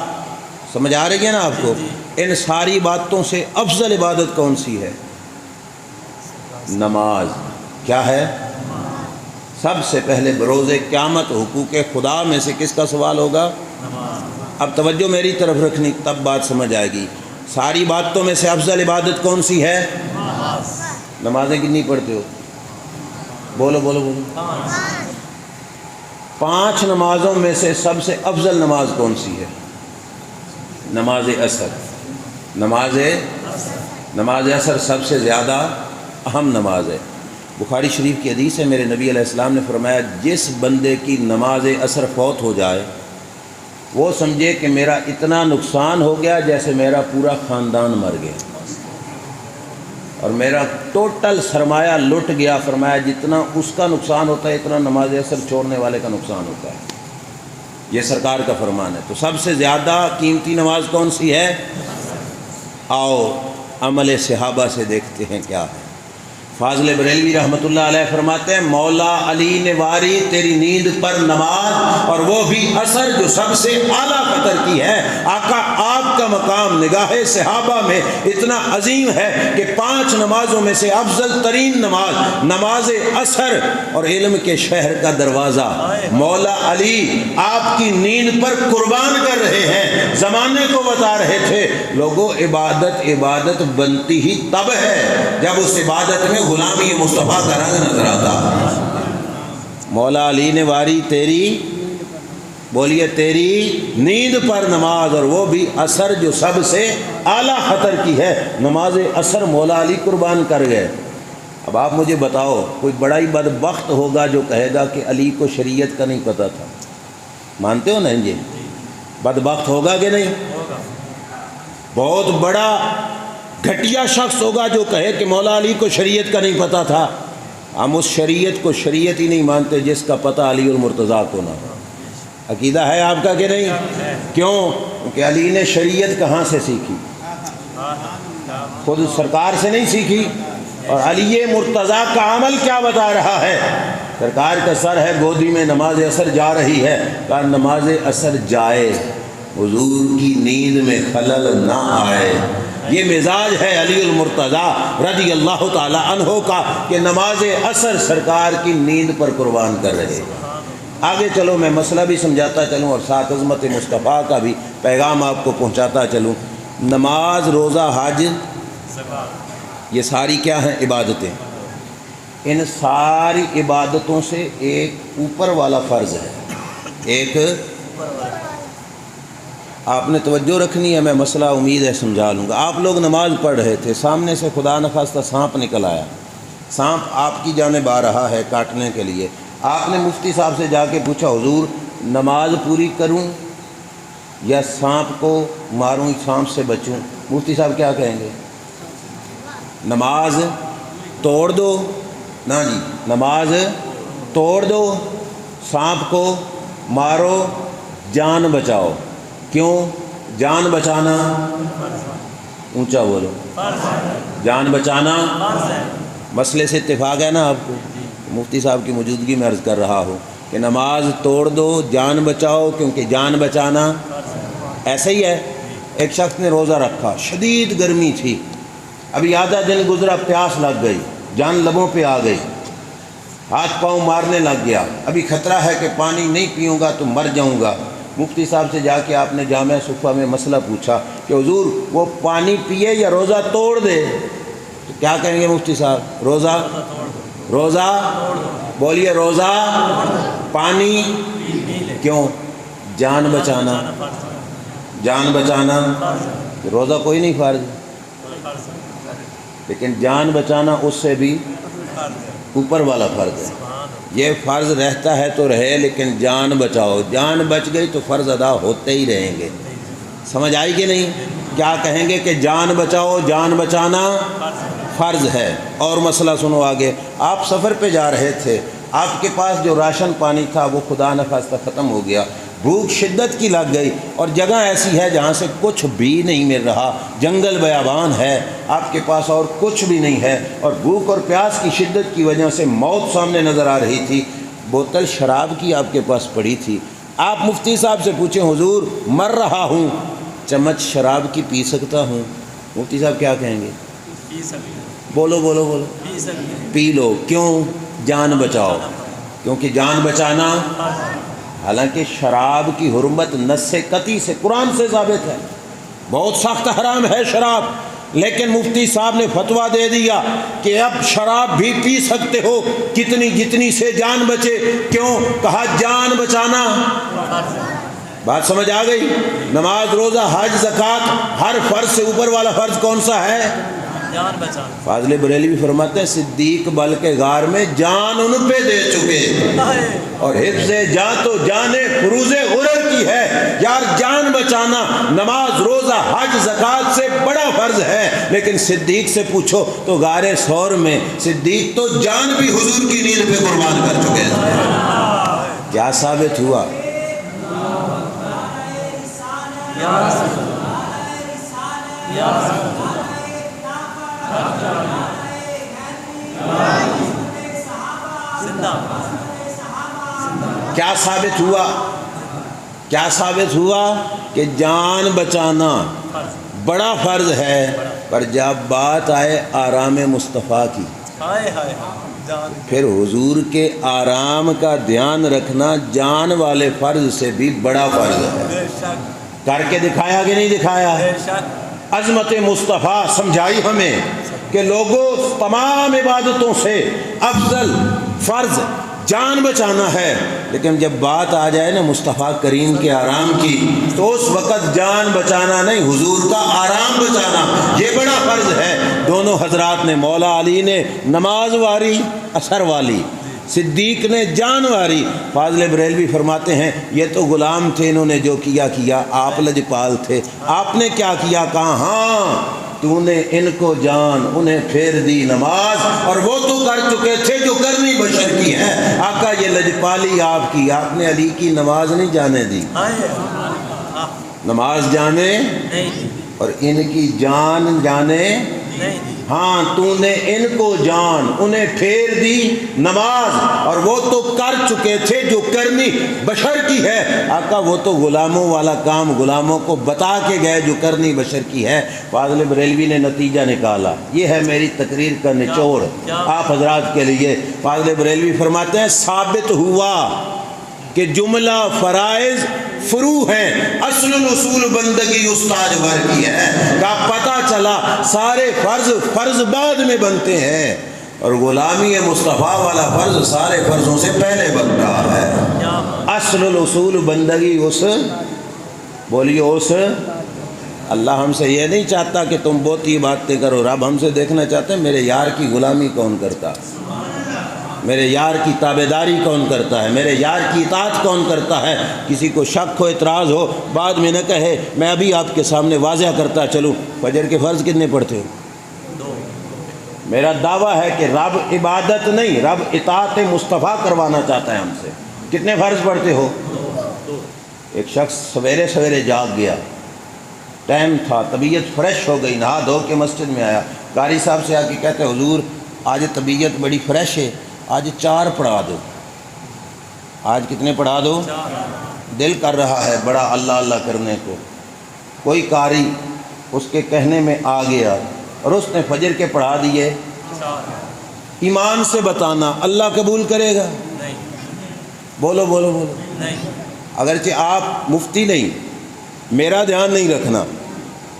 سمجھ آ رہی ہے نا آپ کو؟ ان ساری باتوں سے افضل عبادت کون سی ہے؟ نماز. کیا ہے؟ سب سے پہلے بروز قیامت حقوق خدا میں سے کس کا سوال ہوگا؟ اب توجہ میری طرف رکھنی، تب بات سمجھ آئے گی. ساری باتوں میں سے افضل عبادت کون سی ہے؟ نمازیں کتنی پڑھتے ہو؟ بولو بولو بولو. 5 نمازوں میں سے سب سے افضل نماز کون سی ہے؟ نماز عصر. نماز عصر سب سے زیادہ اہم نماز ہے. بخاری شریف کی حدیث ہے، میرے نبی علیہ السلام نے فرمایا جس بندے کی نماز عصر فوت ہو جائے وہ سمجھے کہ میرا اتنا نقصان ہو گیا جیسے میرا پورا خاندان مر گیا اور میرا ٹوٹل سرمایہ لٹ گیا. فرمایا جتنا اس کا نقصان ہوتا ہے اتنا نماز عصر چھوڑنے والے کا نقصان ہوتا ہے. یہ سرکار کا فرمان ہے. تو سب سے زیادہ قیمتی نماز کون سی ہے؟ آؤ عمل صحابہ سے دیکھتے ہیں کیا ہے. فاضل بریلوی رحمۃ اللہ علیہ فرماتے ہیں مولا علی نے واری تیری نیند پر نماز اور وہ بھی عصر جو سب سے اعلیٰ قدر کی ہے. آقا آپ کا مقام نگاہ صحابہ میں اتنا عظیم ہے کہ 5 نمازوں میں سے افضل ترین نماز نماز عصر اور علم کے شہر کا دروازہ مولا علی آپ کی نیند پر قربان کر رہے ہیں. زمانے کو بتا رہے تھے لوگوں عبادت بنتی ہی تب ہے جب اس عبادت میں غلامی مصطفیٰ کا رنگ نظر آتا. مولا علی نے واری تیری، بولیے تیری نیند پر نماز اور وہ بھی عصر جو سب سے اعلیٰ خطر کی ہے. نماز عصر مولا علی قربان کر گئے. اب آپ مجھے بتاؤ کوئی بڑا ہی بدبخت ہوگا جو کہے گا کہ علی کو شریعت کا نہیں پتہ تھا. مانتے ہو نا جی؟ بدبخت ہوگا کہ نہیں؟ بہت بڑا گھٹیا شخص ہوگا جو کہے کہ مولا علی کو شریعت کا نہیں پتہ تھا. ہم اس شریعت کو شریعت ہی نہیں مانتے جس کا پتہ علی المرتضیٰ کو نہ ہو. عقیدہ ہے آپ کا کہ نہیں؟ کیوں؟ کیونکہ علی نے شریعت کہاں سے سیکھی؟ خود سرکار سے نہیں سیکھی. اور علی مرتضیٰ کا عمل کیا بتا رہا ہے؟ سرکار کا سر ہے گودی میں، نماز عصر جا رہی ہے، کہا نماز عصر جائے، حضور کی نیند میں خلل نہ آئے. یہ مزاج ہے علی المرتضیٰ رضی اللہ تعالی عنہ کا کہ نماز عصر سرکار کی نیند پر قربان کر رہے. آگے چلو میں مسئلہ بھی سمجھاتا چلوں اور ساتھ عظمت مصطفیٰ کا بھی پیغام آپ کو پہنچاتا چلوں. نماز، روزہ، حج، یہ ساری کیا ہیں؟ عبادتیں. ان ساری عبادتوں سے ایک اوپر والا فرض ہے. ایک آپ نے توجہ رکھنی ہے، میں مسئلہ امید ہے سمجھا لوں گا. آپ لوگ نماز پڑھ رہے تھے، سامنے سے خدا نخواستہ سانپ نکل آیا. سانپ آپ کی جانب آ رہا ہے کاٹنے کے لیے. آپ نے مفتی صاحب سے جا کے پوچھا حضور نماز پوری کروں یا سانپ کو ماروں، سانپ سے بچوں؟ مفتی صاحب کیا کہیں گے؟ نماز توڑ دو نا جی، نماز توڑ دو، سانپ کو مارو، جان بچاؤ. کیوں؟ جان بچانا اونچا بولو، جان بچانا مسئلے سے اتفاق ہے نا آپ کو؟ مفتی صاحب کی موجودگی میں عرض کر رہا ہوں کہ نماز توڑ دو، جان بچاؤ، کیونکہ جان بچانا ایسا ہی ہے. ایک شخص نے روزہ رکھا، شدید گرمی تھی، ابھی آدھا دن گزرا، پیاس لگ گئی، جان لبوں پہ آ گئی، ہاتھ پاؤں مارنے لگ گیا، ابھی خطرہ ہے کہ پانی نہیں پیوں گا تو مر جاؤں گا. مفتی صاحب سے جا کے آپ نے جامع صفہ میں مسئلہ پوچھا کہ حضور وہ پانی پیے یا روزہ توڑ دے؟ تو کیا کہیں گے مفتی صاحب؟ روزہ بولیے، روزہ پانی. کیوں؟ جان بچانا. جان بچانا روزہ کوئی نہیں فرض، لیکن جان بچانا اس سے بھی اوپر والا فرض ہے. یہ فرض رہتا ہے تو رہے، لیکن جان بچاؤ. جان بچ گئی تو فرض ادا ہوتے ہی رہیں گے. سمجھ آئی کہ نہیں؟ کیا کہیں گے کہ جان بچاؤ، جان بچانا فرض ہے. اور مسئلہ سنو آگے. آپ سفر پہ جا رہے تھے، آپ کے پاس جو راشن پانی تھا وہ خدا نخواستہ ختم ہو گیا. بھوک شدت کی لگ گئی اور جگہ ایسی ہے جہاں سے کچھ بھی نہیں مل رہا، جنگل بیابان ہے، آپ کے پاس اور کچھ بھی نہیں ہے، اور بھوک اور پیاس کی شدت کی وجہ سے موت سامنے نظر آ رہی تھی۔ بوتل شراب کی آپ کے پاس پڑی تھی، آپ مفتی صاحب سے پوچھیں حضور مر رہا ہوں، چمچ شراب کی پی سکتا ہوں؟ مفتی صاحب کیا کہیں گے؟ پی سکتے، بولو بولو بولو، پی سکتے، پی لو۔ کیوں؟ جان بچاؤ، کیونکہ جان بچانا، حالانکہ شراب کی حرمت نص قطعی سے قرآن سے ثابت ہے، بہت سخت حرام ہے شراب، لیکن مفتی صاحب نے فتویٰ دے دیا کہ اب شراب بھی پی سکتے ہو جتنی سے جان بچے۔ کیوں؟ کہا جان بچانا۔ بات سمجھ آ گئی؟ نماز، روزہ، حج، زکوٰۃ، ہر فرض سے اوپر والا فرض کون سا ہے؟ جان بچانا۔ فاضل بریلوی فرماتے ہیں صدیق بلکہ غار میں جان ان پہ دے چکے، اور حفظ جان تو جان فروز غرر کی ہے۔ یار جان بچانا نماز، روزہ، حج، زکوٰۃ سے بڑا فرض ہے، لیکن صدیق سے پوچھو تو غار ثور میں صدیق تو جان بھی حضور کی نیند پہ قربان کر چکے ہیں۔ کیا ثابت ہوا؟ کیا ثابت ہوا؟ کیا ثابت ہوا؟ کہ جان بچانا بڑا فرض ہے، پر جب بات آئے آرام مصطفیٰ کی، ہائے ہائے جان، پھر حضور کے آرام کا دھیان رکھنا جان والے فرض سے بھی بڑا فرض ہے۔ بے شک، کر کے دکھایا کہ نہیں دکھایا؟ بے شک، عظمت مصطفیٰ سمجھائی ہمیں کہ لوگوں تمام عبادتوں سے افضل فرض جان بچانا ہے، لیکن جب بات آ جائے نا مصطفیٰ کریم کے آرام کی تو اس وقت جان بچانا نہیں، حضور کا آرام بچانا یہ بڑا فرض ہے۔ دونوں حضرات نے، مولا علی نے نماز واری اثر والی، صدیق نے جان واری۔ فاضل بریلوی فرماتے ہیں یہ تو غلام تھے، انہوں نے جو کیا، آپ لجپال تھے، آپ نے کیا کیا؟ کہا ہاں تو نے ان کو جان، انہیں پھیر دی نماز، اور وہ تو کر چکے تھے جو کرنی بشر کی ہے۔ آقا یہ لجپالی آپ کی، آپ نے علی کی نماز نہیں جانے دی، ہائے نماز جانے نہیں دی، اور ان کی جان جانے۔ نہیں دی، ہاں تو نے ان کو جان، انہیں پھیر دی نماز، اور وہ تو کر چکے تھے جو کرنی بشر کی ہے۔ آقا وہ تو غلاموں والا کام غلاموں کو بتا کے گئے جو کرنی بشر کی ہے۔ فاضل بریلوی نے نتیجہ نکالا، یہ ہے میری تقریر کا نچوڑ آپ حضرات کے لیے۔ فاضل بریلوی فرماتے ہیں ثابت ہوا کہ جملہ فرائض فرو ہیں، اصل الاصول بندگی استاد ور کی ہے۔ کا پتہ چلا سارے فرض بعد میں بنتے ہیں، اور غلامی مصطفیٰ والا فرض سارے فرضوں سے پہلے بن رہا ہے۔ اصل الاصول بندگی اس، بولیے اس، اللہ ہم سے یہ نہیں چاہتا کہ تم بہت ہی باتیں کرو، رب ہم سے دیکھنا چاہتے ہیں میرے یار کی غلامی کون کرتا ہے، میرے یار کی تابعداری کون کرتا ہے، میرے یار کی اطاعت کون کرتا ہے۔ کسی کو شک ہو، اعتراض ہو، بعد میں نہ کہے۔ میں ابھی آپ کے سامنے واضح کرتا چلوں، فجر کے فرض کتنے پڑھتے ہو؟ میرا دعویٰ ہے کہ رب عبادت نہیں، رب اطاعت مصطفیٰ کروانا چاہتا ہے ہم سے۔ کتنے فرض پڑھتے ہو؟ ایک شخص سویرے سویرے جاگ گیا، ٹائم تھا، طبیعت فریش ہو گئی، نہا دھو کے مسجد میں آیا، قاری صاحب سے آ کے کہتے حضور آج طبیعت بڑی فریش ہے، آج 4 پڑھا دو۔ آج کتنے پڑھا دو؟ دل کر رہا ہے بڑا اللہ اللہ کرنے کو۔ کوئی قاری اس کے کہنے میں آ گیا اور اس نے فجر کے پڑھا دیے۔ ایمان سے بتانا اللہ قبول کرے گا؟ نہیں، بولو بولو بولو۔ نہیں، اگرچہ آپ مفتی نہیں، میرا دھیان نہیں رکھنا،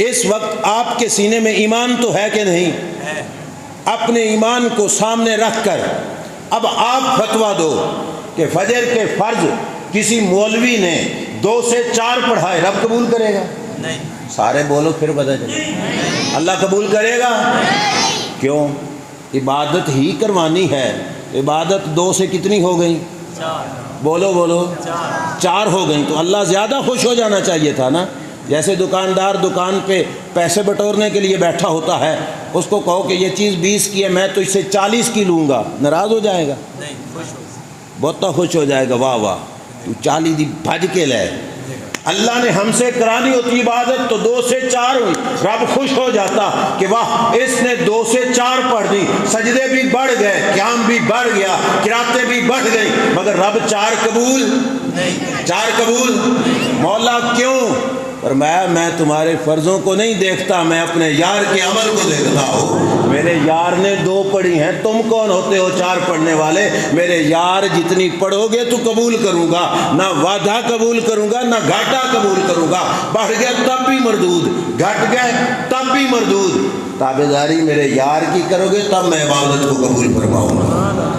اس وقت آپ کے سینے میں ایمان تو ہے کہ نہیں؟ ہے، اپنے ایمان کو سامنے رکھ کر اب آپ فتویٰ دو کہ فجر کے فرض کسی مولوی نے 2 سے 4 پڑھائے، رب قبول کرے گا؟ نہیں، سارے بولو پھر پتہ چلے۔ اللہ قبول کرے گا؟ کیوں؟ عبادت ہی کروانی ہے۔ عبادت 2 سے کتنی ہو گئی؟ 4، بولو بولو، 4 ہو گئی، تو اللہ زیادہ خوش ہو جانا چاہیے تھا نا۔ جیسے دکاندار دکان پہ پیسے بٹورنے کے لیے بیٹھا ہوتا ہے، اس کو کہو کہ یہ چیز 20 کی ہے، میں تو اس سے 40 کی لوں گا، ناراض ہو جائے گا؟ نہیں، خوش ہو، بہت خوش ہو جائے گا، واہ واہ تو 40 دی بھج کے لے اللہ نے ہم سے کرانی ہوتی عبادت تو 2 سے 4 ہوئی، رب خوش ہو جاتا کہ واہ اس نے 2 سے 4 پڑھ دی، سجدے بھی بڑھ گئے، قیام بھی بڑھ گیا، قراتیں بھی بڑھ گئی، مگر رب 4 قبول مولا کیوں؟ فرمایا میں تمہارے فرضوں کو نہیں دیکھتا، میں اپنے یار کے عمل کو دیکھتا ہوں۔ میرے یار نے 2 پڑھی ہیں، تم کون ہوتے ہو 4 پڑھنے والے؟ میرے یار جتنی پڑھو گے تو قبول کروں گا، نہ وعدہ قبول کروں گا نہ گھاٹا قبول کروں گا، بڑھ گئے تب بھی مردود، گھٹ گئے تب بھی مردود، تابعداری میرے یار کی کرو گے تب میں عبادت کو قبول فرماؤں گا۔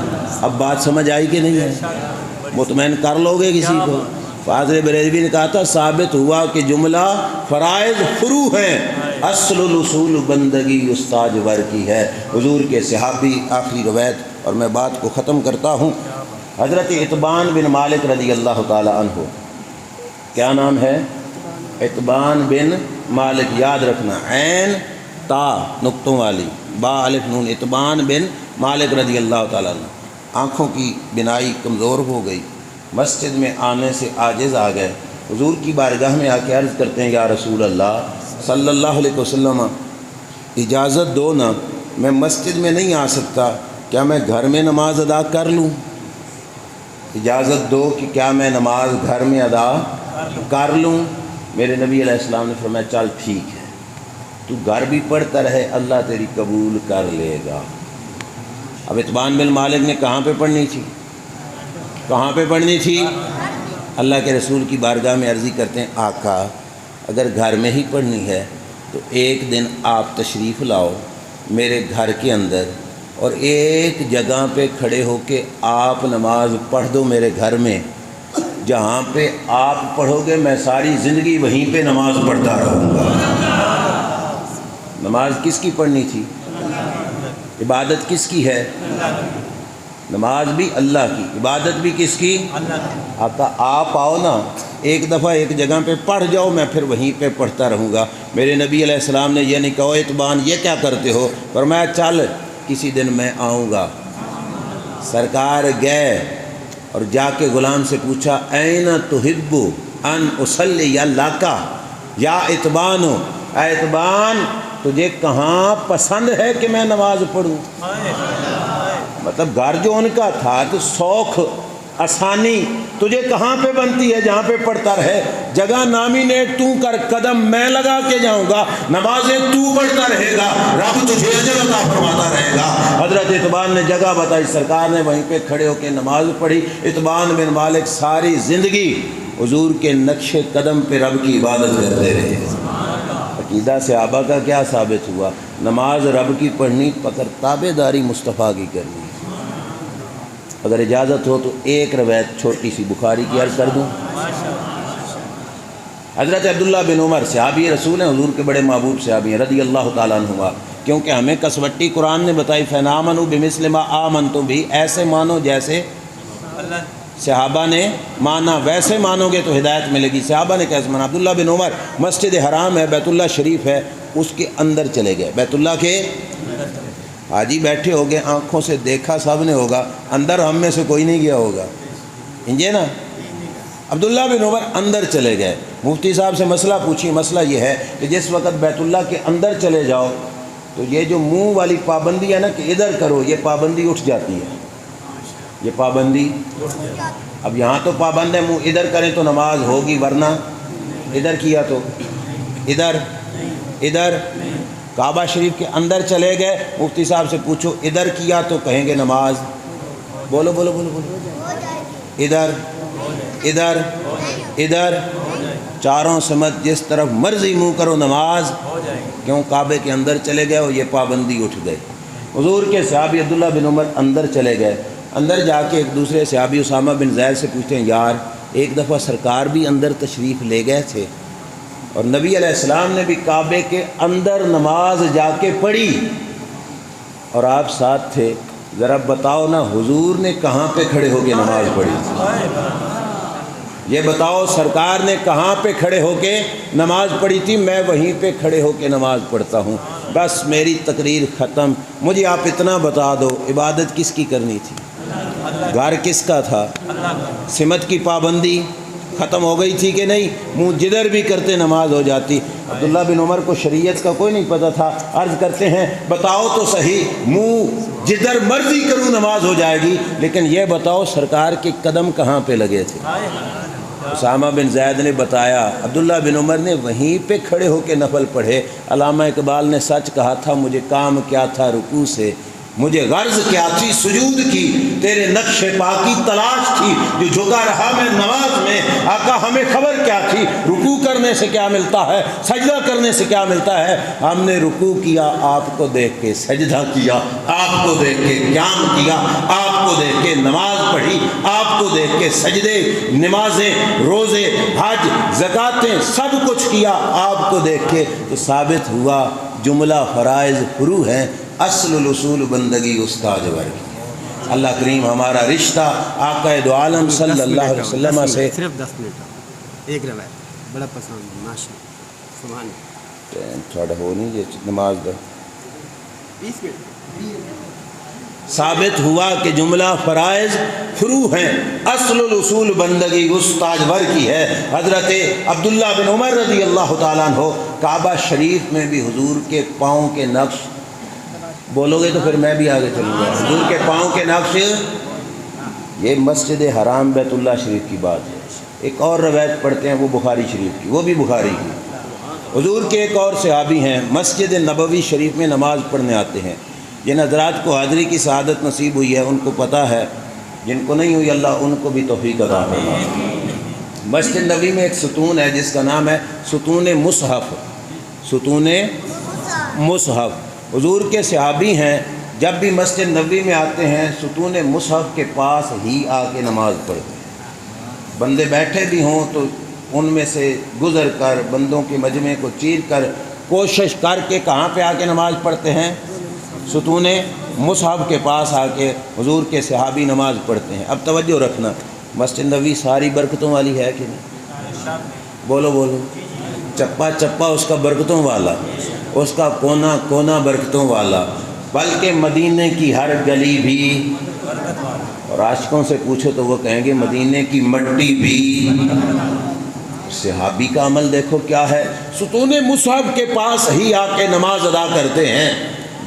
اب بات سمجھ آئی کہ نہیں ہے؟ مطمئن کر لو گے کسی کو؟ فاضل بریلوی نے کہا تھا ثابت ہوا کہ جملہ فرائض فرو ہیں، اصل الاصول بندگی استاج ور کی ہے۔ حضور کے صحابی آخری روایت اور میں بات کو ختم کرتا ہوں، حضرت اتبان بن مالک رضی اللہ تعالی عنہ، کیا نام ہے؟ اتبان بن مالک، یاد رکھنا، عین تا نقطوں والی، با الف نون، اتبان بن مالک رضی اللہ تعالیٰ عنہ۔ آنکھوں کی بینائی کمزور ہو گئی، مسجد میں آنے سے عاجز آ گئے، حضور کی بارگاہ میں آ کے عرض کرتے ہیں یا رسول اللہ صلی اللہ علیہ وسلم اجازت دو نا، میں مسجد میں نہیں آ سکتا، کیا میں گھر میں نماز ادا کر لوں؟ اجازت دو کہ کیا میں نماز گھر میں ادا کر لوں؟ میرے نبی علیہ السلام نے فرمایا چل ٹھیک ہے، تو گھر بھی پڑھتا رہے، اللہ تیری قبول کر لے گا۔ اب اتبان بن مالک نے کہاں پہ پڑھنی تھی؟ کہاں پہ پڑھنی تھی؟ اللہ کے رسول کی بارگاہ میں عرضی کرتے ہیں آقا اگر گھر میں ہی پڑھنی ہے تو ایک دن آپ تشریف لاؤ میرے گھر کے اندر اور ایک جگہ پہ کھڑے ہو کے آپ نماز پڑھ دو میرے گھر میں، جہاں پہ آپ پڑھو گے میں ساری زندگی وہیں پہ نماز پڑھتا رہوں گا۔ نماز کس کی پڑھنی تھی؟ عبادت کس کی ہے؟ نماز بھی اللہ کی، عبادت بھی کس کی؟ آقا آپ آؤ نا، ایک دفعہ ایک جگہ پہ پڑھ جاؤ، میں پھر وہیں پہ پڑھتا رہوں گا۔ میرے نبی علیہ السلام نے یہ نہیں کہا اتبان یہ کیا کرتے ہو، فرمایا چل کسی دن میں آؤں گا۔ سرکار گئے اور جا کے غلام سے پوچھا این تحب ان اصلی لکا یا اتبان، اے اتبان تجھے کہاں پسند ہے کہ میں نماز پڑھوں؟ مطلب گھر جو ان کا تھا تو سوکھ آسانی تجھے کہاں پہ بنتی ہے جہاں پہ پڑھتا رہے، جگہ نامینیٹ تو کر، قدم میں لگا کے جاؤں گا، نمازیں تو پڑھتا رہے گا، رب تجھے اجر عطا فرماتا رہے گا۔ حضرت اتبان نے جگہ بتائی، سرکار نے وہیں پہ کھڑے ہو کے نماز پڑھی۔ اتبان بن مالک ساری زندگی حضور کے نقش قدم پہ رب کی عبادت کرتے رہے۔ عقیدہ صحابہ کا کیا ثابت ہوا؟ نماز رب کی پڑھنی، پکر تابع داری مصطفیٰ کی کرنی۔ اگر اجازت ہو تو ایک روایت چھوٹی سی بخاری کی عرض کر دوں۔ حضرت عبداللہ بن عمر صحابی رسول ہیں، حضور کے بڑے محبوب صحابی ہیں رضی اللہ تعالیٰ عنہما، کیونکہ ہمیں کسوٹی قرآن نے بتائی فَنَآمَنُوا بِمِثْلِ مَا آمَنْتُم بِهِ، ایسے مانو جیسے صحابہ نے مانا، ویسے مانو گے تو ہدایت ملے گی۔ صحابہ نے کیسے مانا؟ عبداللہ بن عمر مسجد حرام ہے، بیت اللہ شریف ہے، اس کے اندر چلے گئے، بیت اللہ کے حاجی بیٹھے ہو گئے، آنکھوں سے دیکھا سب نے ہوگا، اندر ہم میں سے کوئی نہیں گیا ہوگا، انجے نا۔ عبداللہ بن عمر اندر چلے گئے، مفتی صاحب سے مسئلہ پوچھی، مسئلہ یہ ہے کہ جس وقت بیت اللہ کے اندر چلے جاؤ تو یہ جو منہ والی پابندی ہے نا کہ ادھر کرو، یہ پابندی اٹھ جاتی ہے، یہ پابندی۔ اب یہاں تو پابند ہے منہ ادھر کریں تو نماز ہوگی، ورنہ ادھر کیا تو ادھر، ادھر کعبہ شریف کے اندر چلے گئے، مفتی صاحب سے پوچھو ادھر کیا تو کہیں گے نماز، بولو بولو بولو بولو، ادھر ادھر ادھر، چاروں سمت جس طرف مرضی منہ کرو نماز، کیوں؟ کعبے کے اندر چلے گئے اور یہ پابندی اٹھ گئی۔ حضور کے صحابی عبداللہ بن عمر اندر چلے گئے، اندر جا کے ایک دوسرے صحابی اسامہ بن زید سے پوچھتے ہیں یار ایک دفعہ سرکار بھی اندر تشریف لے گئے تھے اور نبی علیہ السلام نے بھی کعبے کے اندر نماز جا کے پڑھی اور آپ ساتھ تھے، ذرا بتاؤ نا حضور نے کہاں پہ کھڑے ہو کے نماز پڑھی تھی؟ یہ بتاؤ سرکار نے کہاں پہ کھڑے ہو کے نماز پڑھی تھی؟ میں وہیں پہ کھڑے ہو کے نماز پڑھتا ہوں۔ بس میری تقریر ختم، مجھے آپ اتنا بتا دو عبادت کس کی کرنی تھی؟ گھر کس کا تھا؟ سمت کی پابندی ختم ہو گئی تھی کہ نہیں؟ منہ جدھر بھی کرتے نماز ہو جاتی۔ عبداللہ بن عمر کو شریعت کا کوئی نہیں پتہ تھا، عرض کرتے ہیں بتاؤ تو صحیح، منہ جدھر مرضی کروں نماز ہو جائے گی، لیکن یہ بتاؤ سرکار کے قدم کہاں پہ لگے تھے؟ اسامہ بن زید نے بتایا، عبداللہ بن عمر نے وہیں پہ کھڑے ہو کے نفل پڑھے۔ علامہ اقبال نے سچ کہا تھا، مجھے کام کیا تھا رکوع سے، مجھے غرض کیا تھی سجود کی، تیرے نقش پا کی تلاش تھی، جو جھکا رہا میں نماز میں۔ آقا ہمیں خبر کیا تھی، رکوع کرنے سے کیا ملتا ہے، سجدہ کرنے سے کیا ملتا ہے؟ ہم نے رکوع کیا آپ کو دیکھ کے، سجدہ کیا آپ کو دیکھ کے، قیام کیا آپ کو دیکھ کے، نماز پڑھی آپ کو دیکھ کے، سجدے، نمازیں، روزے، حج، زکاتیں، سب کچھ کیا آپ کو دیکھ کے۔ تو ثابت ہوا جملہ فرائض فروع ہیں، اصل الاصول بندگی استاد ورگی۔ اللہ کریم ہمارا رشتہ آقا دو عالم صلی اللہ علیہ وسلم سے صرف 10 منٹ ایک روایت بڑا پسند، ماشاء اللہ، سبحان اللہ، تھوڑا ہو نہیں یہ نماز دا 20 منٹ ثابت ہوا کہ جملہ فرائض فروع ہیں، اصل الاصول بندگی استاد ور کی ہے۔ حضرت عبداللہ بن عمر رضی اللہ تعالیٰ عنہ کعبہ شریف میں بھی حضور کے پاؤں کے نقش، بولو گے تو پھر میں بھی آگے چلوں گا، حضور کے پاؤں کے نقش، یہ مسجد حرام بیت اللہ شریف کی بات ہے۔ ایک اور روایت پڑھتے ہیں وہ بخاری شریف کی، وہ بھی بخاری کی۔ حضور کے ایک اور صحابی ہیں، مسجد نبوی شریف میں نماز پڑھنے آتے ہیں۔ جن حضرات کو حاضری کی سعادت نصیب ہوئی ہے ان کو پتہ ہے، جن کو نہیں ہوئی اللہ ان کو بھی توفیق عطا فرمائے۔ مسجد نبوی میں ایک ستون ہے جس کا نام ہے ستون مصحف، ستون مصحف۔ حضور کے صحابی ہیں، جب بھی مسجد نبوی میں آتے ہیں ستون مصحف کے پاس ہی آ کے نماز پڑھتے ہیں۔ بندے بیٹھے بھی ہوں تو ان میں سے گزر کر بندوں کے مجمع کو چیر کر کوشش کر کے کہاں پہ آ کے نماز پڑھتے ہیں؟ ستون مصحف کے پاس آ کے حضور کے صحابی نماز پڑھتے ہیں۔ اب توجہ رکھنا، مسجد نبوی ساری برکتوں والی ہے کہ نہیں؟ بولو بولو، چپا چپا اس کا برکتوں والا، اس کا کونا کونا برکتوں والا، بلکہ مدینے کی ہر گلی بھی، اور عاشقوں سے پوچھو تو وہ کہیں گے مدینے کی مٹی بھی۔ صحابی کا عمل دیکھو کیا ہے، ستون مصحف کے پاس ہی آ کے نماز ادا کرتے ہیں۔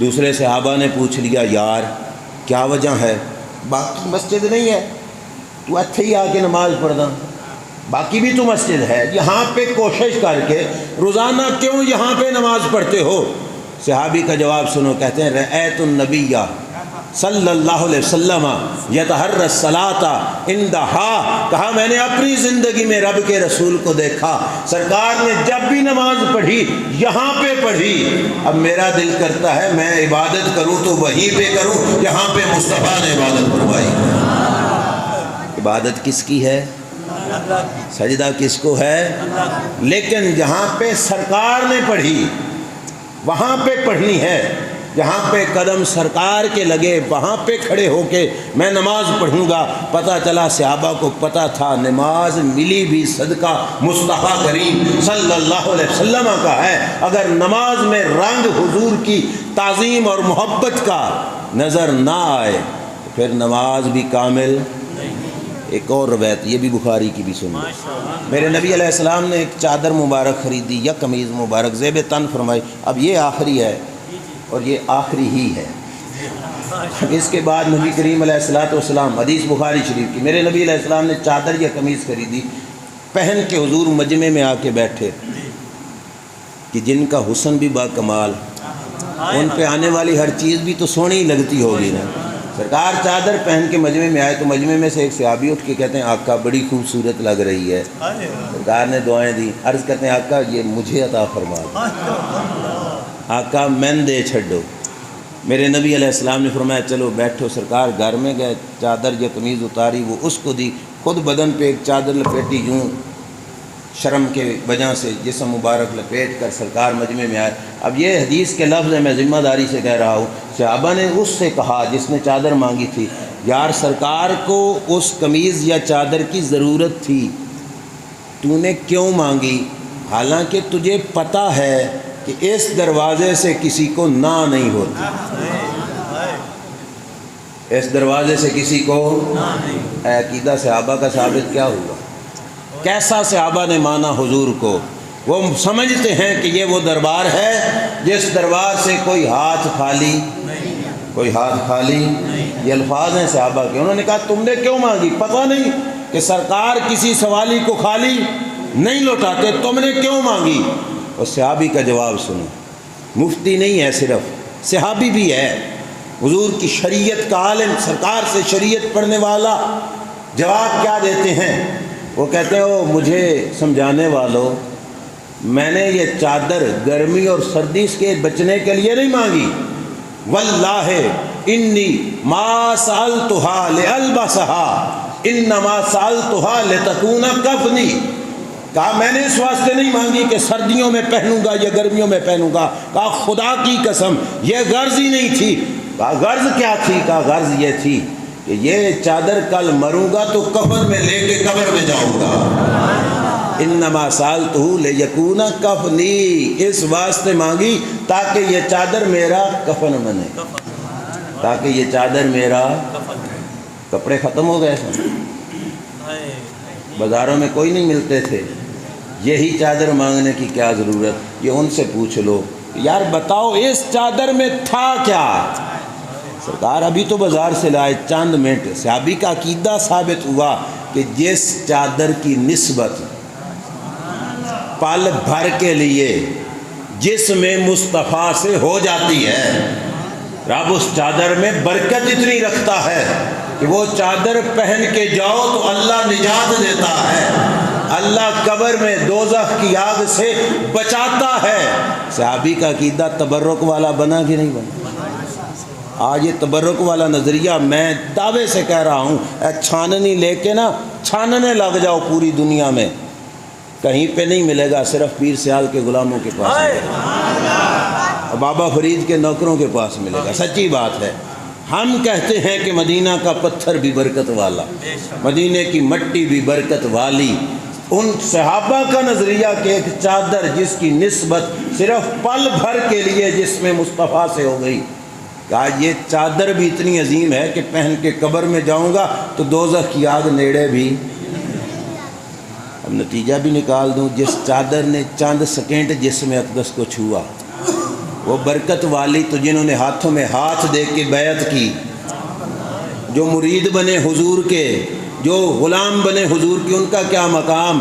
دوسرے صحابہ نے پوچھ لیا یار کیا وجہ ہے، باقی مسجد نہیں ہے تو اتھے ہی آ کے نماز پڑھنا، باقی بھی تو مسجد ہے، یہاں پہ کوشش کر کے روزانہ کیوں یہاں پہ نماز پڑھتے ہو؟ صحابی کا جواب سنو، کہتے ہیں رأیت النبی صلی اللہ علیہ وسلم یتحر الصلاۃ عندہا، کہا میں نے اپنی زندگی میں رب کے رسول کو دیکھا، سرکار نے جب بھی نماز پڑھی یہاں پہ پڑھی۔ اب میرا دل کرتا ہے میں عبادت کروں تو وہیں پہ کروں جہاں پہ مصطفیٰ نے عبادت فرمائی۔ عبادت کس کی ہے؟ سجدہ کس کو ہے؟ لیکن جہاں پہ سرکار نے پڑھی وہاں پہ پڑھنی ہے، جہاں پہ قدم سرکار کے لگے وہاں پہ کھڑے ہو کے میں نماز پڑھوں گا۔ پتہ چلا صحابہ کو پتہ تھا نماز ملی بھی صدقہ مصطفیٰ کریم صلی اللہ علیہ وسلم کا ہے، اگر نماز میں رنگ حضور کی تعظیم اور محبت کا نظر نہ آئے تو پھر نماز بھی کامل۔ ایک اور روایت یہ بھی بخاری کی بھی سنی، میرے نبی علیہ السلام نے ایک چادر مبارک خریدی یا قمیض مبارک زیب تن فرمائی، اب یہ آخری ہے اور یہ آخری ہی ہے، اس کے بعد نبی کریم علیہ السلام، حدیث بخاری شریف کی، میرے نبی علیہ السلام نے چادر یا قمیض خریدی، پہن کے حضور مجمع میں آ کے بیٹھے کہ جن کا حسن بھی با کمال، ان پہ آنے والی ہر چیز بھی تو سونی لگتی ہوگی نا۔ سرکار چادر پہن کے مجمع میں آئے تو مجمع میں سے ایک صحابی اٹھ کے کہتے ہیں آقا بڑی خوبصورت لگ رہی ہے۔ سرکار نے دعائیں دی، عرض کرتے ہیں آقا یہ مجھے عطا فرما دو، آقا میں دے چھڈو۔ میرے نبی علیہ السلام نے فرمایا چلو بیٹھو۔ سرکار گھر میں گئے، چادر یا قمیض اتاری، وہ اس کو دی، خود بدن پہ ایک چادر لپیٹی، یوں شرم کے وجہ سے جسم مبارک لپیٹ کر سرکار مجمع میں آئے۔ اب یہ حدیث کے لفظ ہے، میں ذمہ داری سے کہہ رہا ہوں، صحابہ نے اس سے کہا جس نے چادر مانگی تھی، یار سرکار کو اس قمیض یا چادر کی ضرورت تھی، تو نے کیوں مانگی؟ حالانکہ تجھے پتہ ہے کہ اس دروازے سے کسی کو نہ نہیں ہوتی۔ اس دروازے سے کسی کو عقیدہ صحابہ کا ثابت کیا ہوا؟ کیسا صحابہ نے مانا حضور کو؟ وہ سمجھتے ہیں کہ یہ وہ دربار ہے جس دربار سے کوئی ہاتھ خالی یہ الفاظ ہیں صحابہ کے. انہوں نے کہا تم نے کیوں مانگی؟ پتہ نہیں کہ سرکار کسی سوالی کو خالی نہیں لوٹاتے، تم نے کیوں مانگی؟ اور صحابی کا جواب سنو. مفتی نہیں ہے صرف، صحابی بھی ہے، حضور کی شریعت کا عالم، سرکار سے شریعت پڑھنے والا. جواب کیا دیتے ہیں؟ وہ کہتے ہیں او مجھے سمجھانے والوں، میں نے یہ چادر گرمی اور سردی سے بچنے کے لیے نہیں مانگی. واللہ انی ما سألتها لألبسها انما سألتها لتكون کفنی. کہا میں نے اس واسطے نہیں مانگی کہ سردیوں میں پہنوں گا یا گرمیوں میں پہنوں گا. کہا خدا کی قسم یہ غرض ہی نہیں تھی. کہا غرض کیا تھی؟ کہا غرض یہ تھی کہ یہ چادر کل مروں گا تو کفن میں لے کے قبر میں جاؤں گا. انما سألته لیکون کفنی، اس واسطے مانگی تاکہ یہ چادر میرا کفن بنے، تاکہ یہ چادر میرا. کپڑے ختم ہو گئے تھے، بازاروں میں کوئی نہیں ملتے تھے، یہی چادر مانگنے کی کیا ضرورت؟ یہ ان سے پوچھ لو یار بتاؤ اس چادر میں تھا کیا؟ سرکار ابھی تو بازار سے لائے چند منٹ. صحابی کا عقیدہ ثابت ہوا کہ جس چادر کی نسبت پل بھر کے لیے جسم مصطفیٰ سے ہو جاتی ہے، رب اس چادر میں برکت اتنی رکھتا ہے کہ وہ چادر پہن کے جاؤ تو اللہ نجات دیتا ہے، اللہ قبر میں دوزخ کی آگ سے بچاتا ہے. صحابی کا عقیدہ تبرک والا بنا کہ نہیں بنا؟ آج یہ تبرک والا نظریہ میں دعوے سے کہہ رہا ہوں، چھاننی لے کے نا چھاننے لگ جاؤ پوری دنیا میں، کہیں پہ نہیں ملے گا، صرف پیر سیال کے غلاموں کے پاس ملے گا، بابا فرید کے نوکروں کے پاس ملے گا. سچی بات ہے. ہم کہتے ہیں کہ مدینہ کا پتھر بھی برکت والا، مدینے کی مٹی بھی برکت والی. ان صحابہ کا نظریہ کہ ایک چادر جس کی نسبت صرف پل بھر کے لیے جس میں مصطفیٰ سے ہو گئی، کہا یہ چادر بھی اتنی عظیم ہے کہ پہن کے قبر میں جاؤں گا تو دوزخ کی آگ نیڑے بھی. اب نتیجہ بھی نکال دوں، جس چادر نے چند سیکنڈ جسم اقدس کو چھوا وہ برکت والی. تو جنہوں نے ہاتھوں میں ہاتھ دے کے بیعت کی، جو مرید بنے حضور کے، جو غلام بنے حضور کی، ان کا کیا مقام.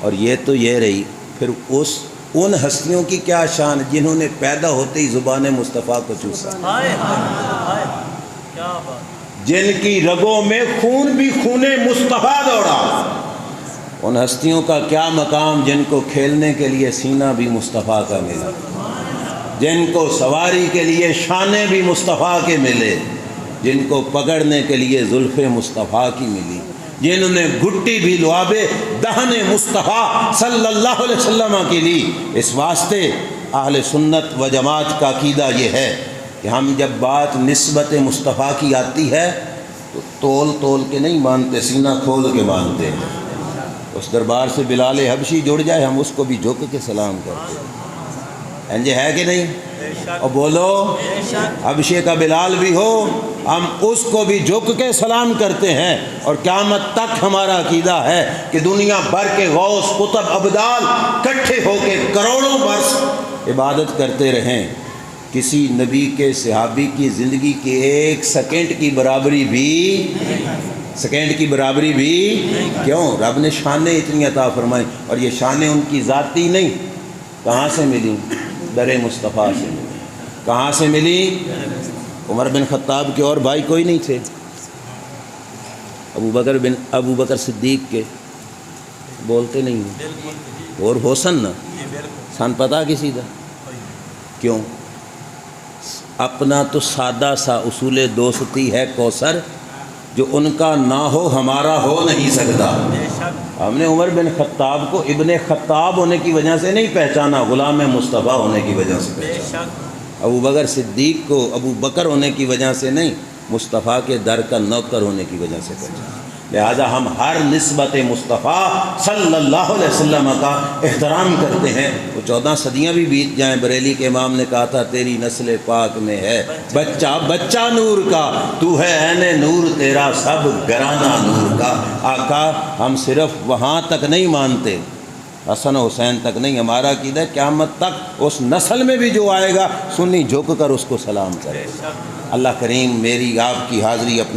اور یہ تو یہ رہی پھر ان ہستیوں کی کیا شان جنہوں نے پیدا ہوتے ہی زبان مصطفیٰ کو چوسا، جن کی رگوں میں خون بھی خون مصطفیٰ دوڑا. ان ہستیوں کا کیا مقام جن کو کھیلنے کے لیے سینہ بھی مصطفیٰ کا ملا، جن کو سواری کے لیے شانے بھی مصطفیٰ کے ملے، جن کو پکڑنے کے لیے زلف مصطفیٰ کی ملی، جنہوں نے گھٹی بھی لعابے دہن مصطفیٰ صلی اللہ علیہ وسلم کی لی. اس واسطے اہل سنت و جماعت کا عقیدہ یہ ہے کہ ہم جب بات نسبت مصطفیٰ کی آتی ہے تو تول تول کے نہیں مانتے، سینہ کھول کے مانتے ہیں. اس دربار سے بلال حبشی جڑ جائے ہم اس کو بھی جھک کے سلام کرتے ہیں. انجے ہے کہ نہیں؟ اور بولو حبشے کا بلال بھی ہو ہم اس کو بھی جھک کے سلام کرتے ہیں. اور قیامت تک ہمارا عقیدہ ہے کہ دنیا بھر کے غوث قطب ابدال کٹھے ہو کے کروڑوں برس عبادت کرتے رہیں، کسی نبی کے صحابی کی زندگی کے ایک سیکنڈ کی برابری بھی کیوں؟ رب نے شانیں اتنی عطا فرمائی، اور یہ شانیں ان کی ذاتی نہیں، کہاں سے ملی؟ در مصطفیٰ سے ملی. کہاں سے ملی؟ عمر بن خطاب کے اور بھائی کوئی نہیں تھے، ابو بکر صدیق کے بولتے نہیں ہیں، اور حسن نا سن پتا کسی دا کیوں؟ اپنا تو سادہ سا اصول دوستی ہے کوثر، جو ان کا نہ ہو ہمارا ہو نہیں سکتا. ہم نے عمر بن خطاب کو ابن خطاب ہونے کی وجہ سے نہیں پہچانا، غلام مصطفیٰ ہونے کی وجہ سے پہچانا. ابو بکر صدیق کو ابو بکر ہونے کی وجہ سے نہیں، مصطفیٰ کے در کا نوکر ہونے کی وجہ سے پہچانا. لہذا ہم ہر نسبت مصطفیٰ صلی اللہ علیہ وسلم کا احترام کرتے ہیں۔ وہ 14 صدیاں بھی بیت جائیں، بریلی کے امام نے کہا تھا تیری نسل پاک میں ہے بچہ بچہ نور کا، تو ہے عین نور تیرا سب گرانہ نور کا۔ آقا ہم صرف وہاں تک نہیں مانتے، حسن و حسین تک نہیں، ہمارا عقیدہ ہے قیامت تک اس نسل میں بھی جو آئے گا سنی جھک کر اس کو سلام کرے۔ اللہ کریم میری آپ کی حاضری اپنی